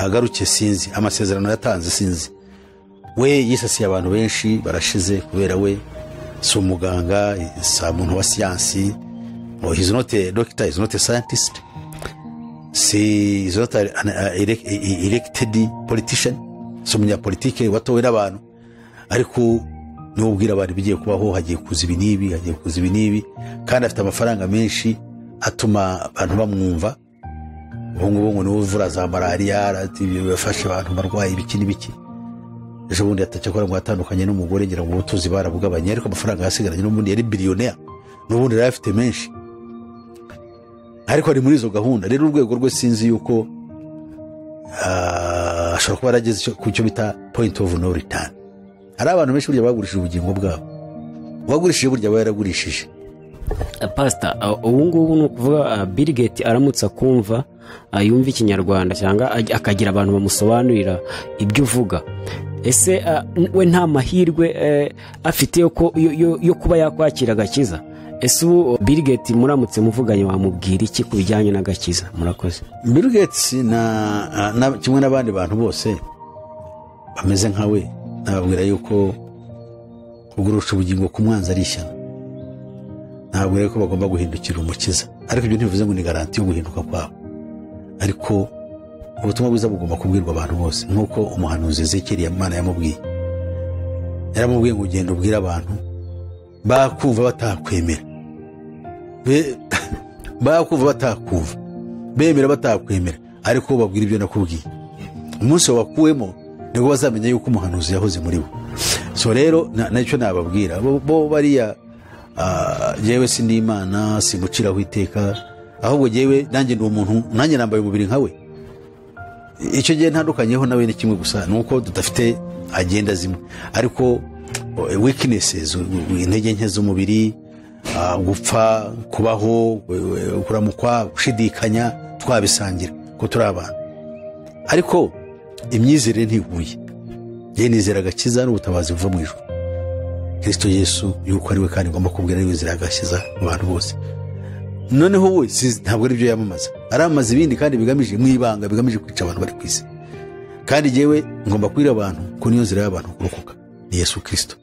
agaruke sinzi, amasezerano yatanze sinzi. We yisasiye abantu benshi barashize kubera we si umuganga, si umuntu wa siyansi. He's not a doctor, he's not a scientist. He's not an elected politician. Si umunyapolitike watowe n'abantu, ariko niwe ubwira abantu bigiye kubaho, hagiye kuza ibi n'ibi, hagiye kuza ibi n'ibi, kandi afite amafaranga menshi atuma abantu bamwumva. Ubungubu niwe uvura za malariya, bafasha abantu barwaye ibiki n'ibiki. Ejo bundi atacyakora ngo atandukanye n'umugore, ngira ngo ubutunzi barabugabanye, ariko amafaranga yasigaranye n'ubundi yari billionaire, n'ubundi yari afite menshi, ariko ari muri izo gahunda. Rero urwego rwe sinzi yuko ashobora kuba yarageze ku cyo bita point of no return. Hari abantu benshi burya bagurishije ubugingo bwabo, uwagurishije burya aba yaragurishije. Pastor, ubu ngubu ni ukuvuga Bill Gates aramutse akumva, yumva ikinyarwanda cyangwa akagira abantu bamusobanurira ibyo uvuga, ese we nta mahirwe afite yo kuba yakwakira agakiza? Ese ubu Bill Gates muramutse muvuganye wamubwira iki ku bijyanye n'agakiza? Murakoze. Bill Gates na kimwe n'abandi bantu bose bameze nka we, nababwira yuko kugurusha ubugingo ku mwanzi ari ishyano. Ntabwo rero ko bagomba guhindukira umukiza, ariko ibyo ntibivuze ngo ni garanti yo guhinduka kwabo. Ariko ubutumwa bwiza bugomba kubwirwa abantu bose, nk'uko umuhanuzi Ezekiel Imana yamubwiye. Yaramubwiye ngo ugende ubwire abantu bakumva batakwemera, bakumva batakumva, bemera batakwemera, ariko babwira ibyo nakubwiye. Umunsi wakuwemo nibwo bazamenya yuko umuhanuzi yahoze muri bo. So rero nacyo nababwira bo bariya, jewe sindi Imana, simuciraho iteka, ahubwo jewe nanjye ndi umuntu, nanjye nambaye umubiri nkawe. Icyo gihe ntandukanyeho nawe ni kimwe gusa, nuko tudafite agenda zimwe, ariko weaknesses, intege nke z'umubiri, gupfa, kubaho, kuramukwa, gushidikanya, twabisangira ko turi abantu. Ariko imyizerere ntiguye. Njye nizera agakiza n'ubutabazi buva mu ijuru. Kristo Yesu yuko ari we kandi ngomba kubwira ari we nzira agakiza mu bantu bose. Noneho we ntabwo ari byo yamamaza, aramaza ibindi kandi bigamije mu ibanga, bigamije kwica abantu bari ku isi. Kandi jewe ngomba kwira abantu ko niyo nzira y'abantu kurokoka ni Yesu Kristo.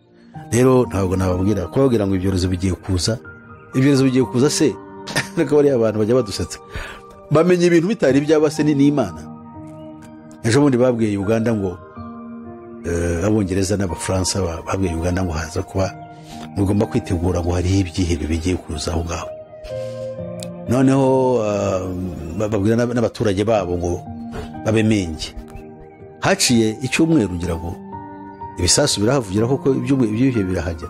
Rero ntabwo nababwira ko babwira ngo ibyorezo bigiye kuza. Ibyorezo bigiye kuza se nako bari abantu bajya badusetsa bamenye ibintu bitari byabase n'Imana. Ejo bundi babwiye Uganda ngo abongereza n'abafaransa babwiye Uganda ngo haza kuba mugomba kwitegura ngo hari ibyihebe bigiye kuza aho ngaho. Noneho babwira n'abaturage babo ngo babemenge. Haciye icyumweru ngira ngo ibisasu birahavugira koko ibyo birahajya.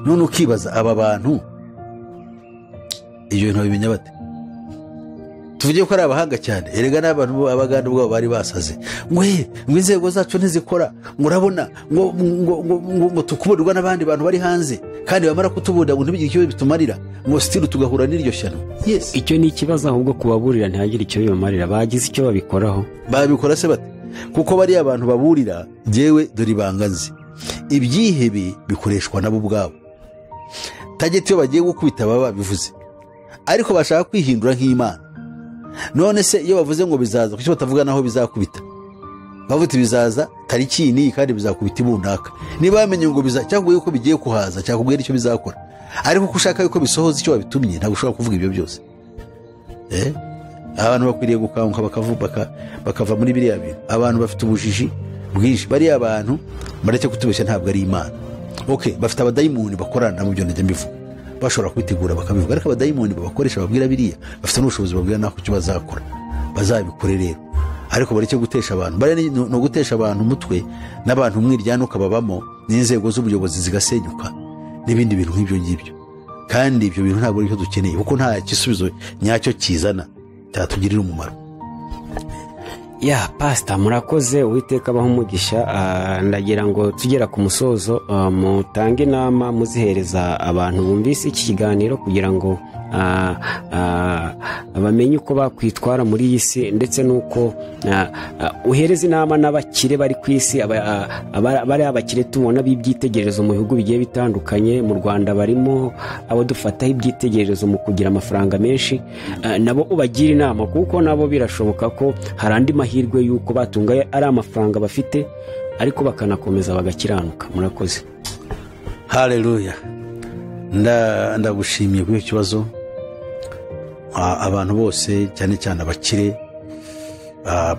None ukibaza aba bantu ibyo bintu bimenya bate? Tuvuge ko ari abahanga cyane, erega n'abantu abaganda ubwo bari basaze ngo inzego zacu ntizikora, ngo urabona ngo tukuburirwa n'abandi bantu bari hanze, kandi bamara kutubuda ngo ntibigire icyo bitumarira, ngo still tugahura n'iryo shyano. Yes, icyo ni ikibazo ahubwo kubaburira ntihagire icyo bibamarira. Bagize icyo babikoraho? Babikora se bate? Kuko bari abantu baburira, jewe dore ibangazi ibyihebe bikoreshwa nabo ubwabo. Tageti yo bagiye gukubita baba bivuze, ariko bashaka kwihindura nk'Imana. None se iyo bavuze ngo bizaza, kuki batavuga naho bizakubita? Bavuga bizaza tariki ni kandi bizakubita ibunaka. Niba bamenye ngo cyangwa yuko bigiye kuhaza cyakubwira icyo bizakora, ariko kushaka yuko bisohoza icyo babitumye ntabwo ushobora kuvuga ibyo byose. Abantu bakwiriye gukanguka bakava muri biriya bintu. Abantu bafite ubujiji bwinshi, bari abantu bareke kutubeshya ntabwo ari Imana. Bafite abadayimoni bakorana mu byo najya mbivuga, bashobora kwitegura bakabivuga, ariko abadayimoni babakoresha babwira biriya bafite n'ubushobozi babwira nako icyo bazakora, bazabikore rero. Ariko bareke gutesha abantu, bari no gutesha abantu umutwe, n'abantu umwiryano ukababamo, n'inzego z'ubuyobozi zigasenyuka, n'ibindi bintu nk'ibyo ngibyo. Kandi ibyo bintu ntabwo ari byo dukeneye, kuko nta gisubizo nyacyo kizana cyatugirira umumaro. Pastor, murakoze, Uwiteka abaho umugisha. Ndagira ngo tugera ku musozo mutange inama muzihereza abantu bumvise iki kiganiro kugira ngo bamenye uko bakwitwara muri iyi si, ndetse nuko uhereza inama n'abakire bari ku isi. Bari abakire tubona b'ibyitegererezo mu bihugu bigiye bitandukanye. Mu Rwanda barimo abo dufataho ibyitegererezo mu kugira amafaranga menshi, nabo ubagira inama, kuko nabo birashoboka ko hari andi mahirwe yuko batunga ari amafaranga bafite, ariko bakanakomeza bagakiranuka. Murakoze. Haleluya. Ndagushimiye kuri icyo kibazo. Abantu bose cyane cyane abakire,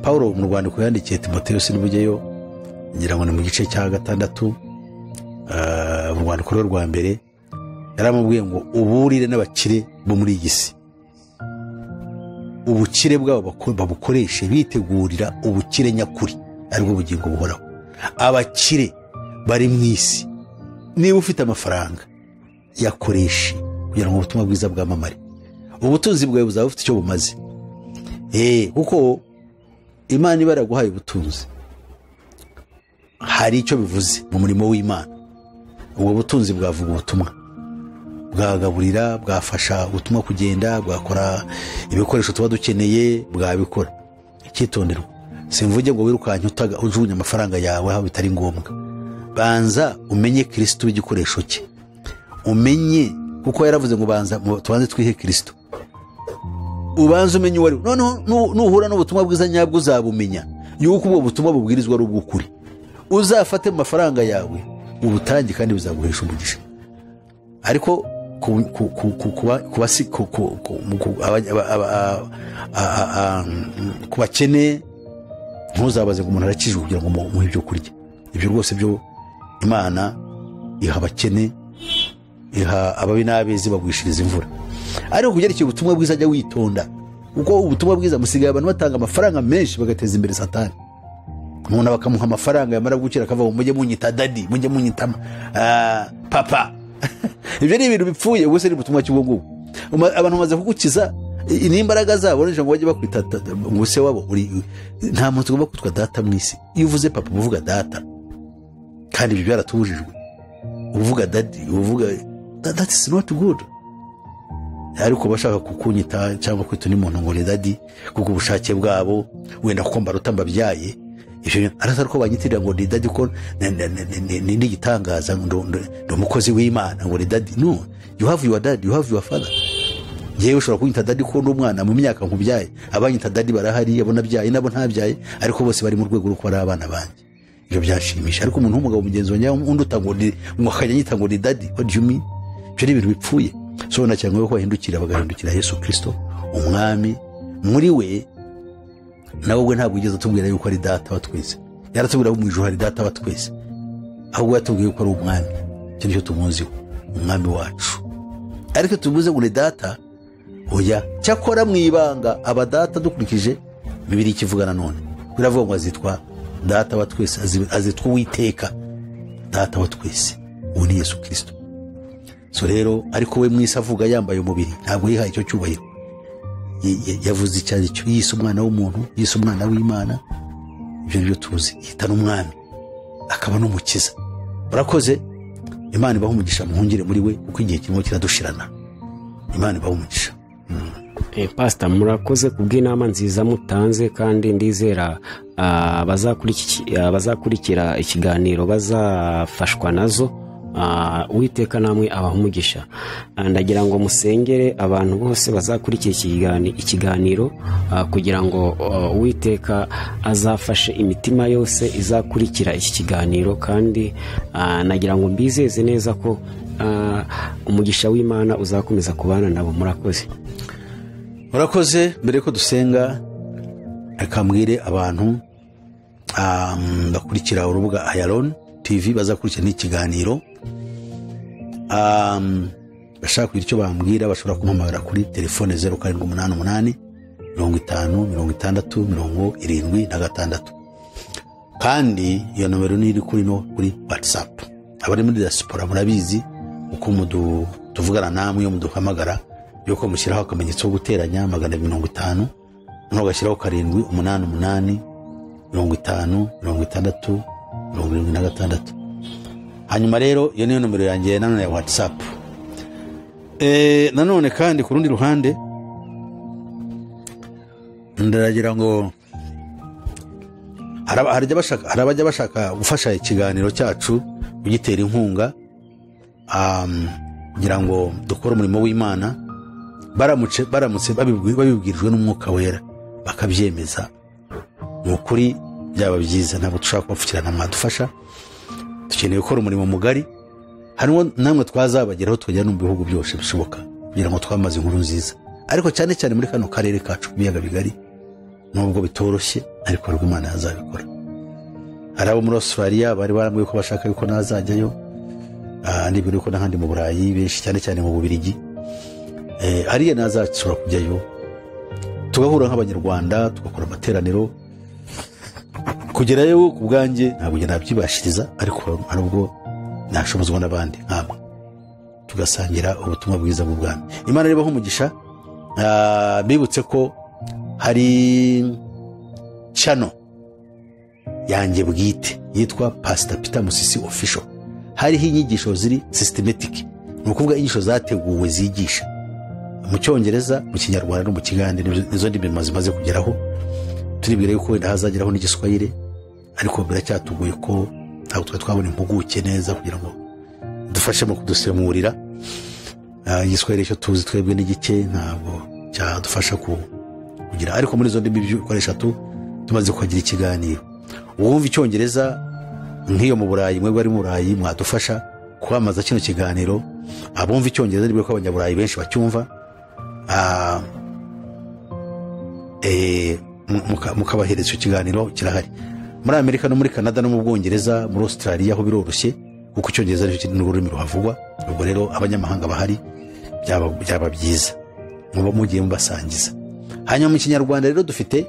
Paulo mu Rwanda ko yandikiye Timoteyo sinubujyeyo, ngira ngo ni mu gice cya 6 mu Rwanda kuri rwa mbere, yaramubwiye ngo uburire n'abakire bo muri iyi si, ubukire bwabo babukoreshe bitegurira ubukire nyakuri, aribwo bugingo buhoraho. Abakire bari mu isi, niba ufite amafaranga yakoreshe kugira ngo ubutumwa bwiza bwamamare. Ubutunzi bwawe buzaba bufite icyo bumaze. Kuko Imana iba yaraguhaye ubutunzi, hari icyo bivuze mu murimo w'Imana. Ubwo butunzi bwavuga ubutumwa, bwagaburira, bwafasha ubutumwa kugenda, bwakora ibikoresho tuba dukeneye, bwabikora. Icyitonderwa, simvuge ngo wirukanye ujugunya amafaranga yawe aho bitari ngombwa. Banza umenye Kristo w'igikoresho cye, umenye, kuko yaravuze ngo tubanze twihe Kristo. Ubanze umenye uwari, nuhura n'ubutumwa bwiza nyabwo uzabumenya yuko ubwo butumwa bubwirizwa ari ubw'ukuri. Uzafate mu mafaranga yawe ubutangi kandi bizaguhesha umugisha. Ariko kubakene ntuzabaze ngo umuntu arakijwe kugira ngo muhe ibyo kurya. Ibyo rwose byo Imana iha abakene, iha ababi n'abezi bagwishiriza imvura. Ariko kugerekeye ubutumwa bwiza ajya witonda, kuko ubutumwa bwiza musigaye abantu batanga amafaranga menshi bagateza imbere Satani. Umuntu bakamuha amafaranga yamara gukira akava mujye munyita dadi, mujye munyita papa. Ibyo ni ibintu bipfuye, ubwo se ni ubutumwa cy'ubwo ngubwo. Abantu bamaze kugukiza n'imbaraga zabo n'ije ngo bajye bakwita ngo se wabo nta muntu ugomba kwitwa data mu isi. Iyo uvuze papa uvuga data, kandi ibyo byaratubujijwe. Uvuga dadi, uvuga that is not good. ariko bashaka kukunyita cyangwa kwita n'umuntu ngo ni dadi kuko ubushake bwabo wenda ko mbaruta mbabyaye ivyo arasa ko banyitirira ngo ni dadi ko ni gitangaza ndo umukozi w'Imana ngo ni dadi. No, you have your dad, you have your father. Yewe ushobora kunyita dadi ko n'umwana mu myaka nkubyaye, abanyita dadi barahari, abo nabyaye nabo ntabyaye, ariko bose bari mu rwego ruko ari abana banjye. Ibyo byashimisha. Ariko umuntu w'umugabo mugenzi wanjye undi utangodi ngo akanyita ngo ni dadi, what do you mean? Byo ni ibintu bipfuye. So nacyangwe ko bahindukira bagahindukira Yesu Kristo umwami. Muri we nawe we ntabwo ugeze tubwira yuko ari data wa twese, yaratubwira mu ijuru hari data wa twese, ahubwo yatubwiye ko ari umwami. Cyo nicyo tumuziho, umwami wacu. Ariko tumuze ngo ni data oya, cyakora mwibanga abadata dukurikije Bibiliya ikivugana none biravuga ngo azitwa data wa twese, azitwa Uwiteka data wa twese, uwo ni Yesu Kristo. So rero ariko we mwisi avuga yambaye umubiri, ntabwo yihaye icyo cyubahiro. Yavuze cyane cyo yise umwana w'umuntu, yise umwana w'Imana. Ibyo byo tuzi, yitana umwami akaba n'umukiza. Barakoze. Imana ibaho umugisha muhungire muri we kuko igihe kirimo kiradushirana. Imana ibaho umugisha. Pastor, murakoze kubw'inama nziza mutanze, kandi ndizera bazakurikira ikiganiro bazafashwa nazo. Uwiteka namwe abaha umugisha. Ndagira ngo musengere abantu bose bazakurikira ikiganiro kugira ngo Uwiteka azafashe imitima yose izakurikira iki kiganiro, kandi nagira ngo mbizeze neza ko umugisha w'Imana uzakomeza kubana nabo. Murakoze. Mbere ko dusenga akambwire abantu bakurikira urubuga Ayaron TV bazakurikira n'ikiganiro, bashaka kugira icyo bambwira bashobora kumpamagara kuri telefone 0788 50 60 76. kandi iyo nomero ni iri kuri WhatsApp. Abari muri diaspora murabizi uko tuvugana namwe iyo muduhamagara yuko mushyiraho akamenyetso ko guteranya 250 ntugashyiraho 788 50 60 76. Hanyuma rero iyo niyo nomero yanjye nanone ya WhatsApp. Nanone kandi ku rundi ruhande ndaragira ngo harabajya bashaka gufasha ikiganiro cyacu kugitera inkunga, kugira ngo dukore umurimo w'Imana. Baramutse babibwirijwe n'Umwuka Wera bakabyemeza, ni ukuri byaba byiza. Ntabwo dushaka kubapfukirana, mwadufasha. Dukeneye gukora umurimo mugari, harimo namwe twazabageraho tukajya no mu bihugu byose bishoboka, kugira ngo twamaze inkuru nziza. Ariko cyane cyane muri kano karere kacu biyaga bigari, nubwo bitoroshye, ariko Imana yazabikora. Hari abo muri Australia bari barambwiye ko bashaka yuko nazajyayo, n'ibiri ko n'ahandi mu Burayi benshi, cyane cyane mu Bubiligi. Hariya nazacura kujyayo tugahura nk'Abanyarwanda tugakora amateraniro. Kugerayo ku bwanjye ntabwo njye nabyibashiriza, ariko hari ubwo nashobozwa n'abandi nkamwe tugasangira ubutumwa bwiza bw'Ubwami. Imana ibaho umugisha. Bibutse ko hari channel yanjye bwite yitwa Pastor Peter Musisi Official. Hariho inyigisho ziri systematic, ni ukuvuga inyigisho zateguwe zigisha mu Cyongereza, mu Kinyarwanda no mu Kigande. Nizo ndimi zimaze kugeraho. Turibwira yuko wenda hazageraho n'Igiswahili, ariko biracyatugoye ko ntabwo twabona impuguke neza kugira ngo dufashe mu kudusemurira. Igiswahili cyo tuzi twebwe n'igike ntabwo cyadufasha kugira, ariko muri zo ndimi bikoresha tumaze kugira ikiganiro. Uwumva Icyongereza nk'iyo mu Burayi, mwebwe ari mu Burayi, mwadufasha kwamaza kino kiganiro. Abumva Icyongereza nibwo ko Abanyaburayi benshi bacyumva, mukabahereza icyo kiganiro. Kirahari muri Amerika no muri Canada no mu Bwongereza, muri Australia ho biroroshye kuko Icyongereza ni ururimi ruhavugwa. Ubwo rero abanyamahanga bahari byaba byiza muba mugiye mubasangiza. Hanyuma mu Kinyarwanda rero dufite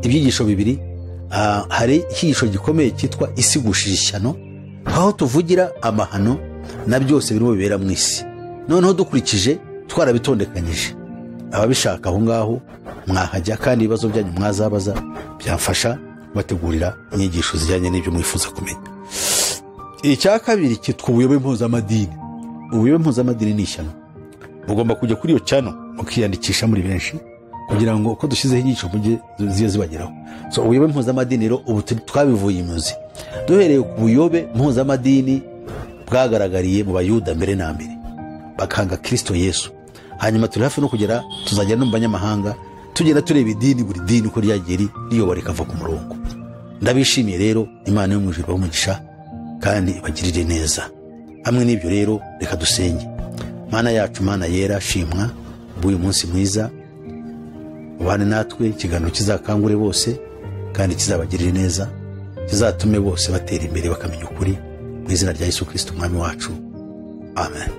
ibyigisho bibiri. Hari icyigisho gikomeye cyitwa Isi gushije ishyano, aho tuvugira amahano na byose birimo bibera mu isi. Noneho dukurikije twarabitondekanyije, ababishaka aho ngaho mwahajya, kandi ibibazo byanyu mwazabaza byafasha bategurira inyigisho zijyanye n'ibyo mwifuza kumenya. Icya kabiri cyitwa ubuyobe mpuzamadini. Ubuyobe mpuzamadini ni ishyano. mugomba kujya kuri iyo channel mukiyandikisha muri benshi kugira ngo uko dushyizeho inyigisho mujye ziyo zibageraho. So ubuyobe mpuzamadiniro ubu twabivuye imuzi, duhereye ku buyobe mpuzamadini bwagaragariye mu bayuda mbere na mbere bakanga Kristo Yesu, hanyuma turi hafi no kugera tuzagera no mu banyamahanga tugenda tureba idini buri dini uko ryagiye riyobora ikava ku murongo. Ndabishimiye rero, Imana yo mu ijuru umugisha kandi ibagirire neza. Hamwe n'ibyo rero reka dusenge. Mana yacu, Mana yera, shimwa uyu munsi mwiza, ubane natwe, ikiganiro kizakangure bose kandi kizabagirire neza, kizatume bose batera imbere bakamenya ukuri, mu izina rya Yesu Kristo umwami wacu, amen.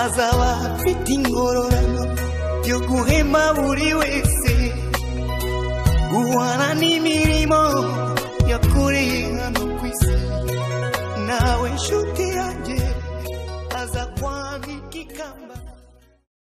Azaba afite ingororano yo guhema buri wese, guhana n'imirimo yakoreye hano ku isi. Nawe nshuti yanjye aza kwambika ikamba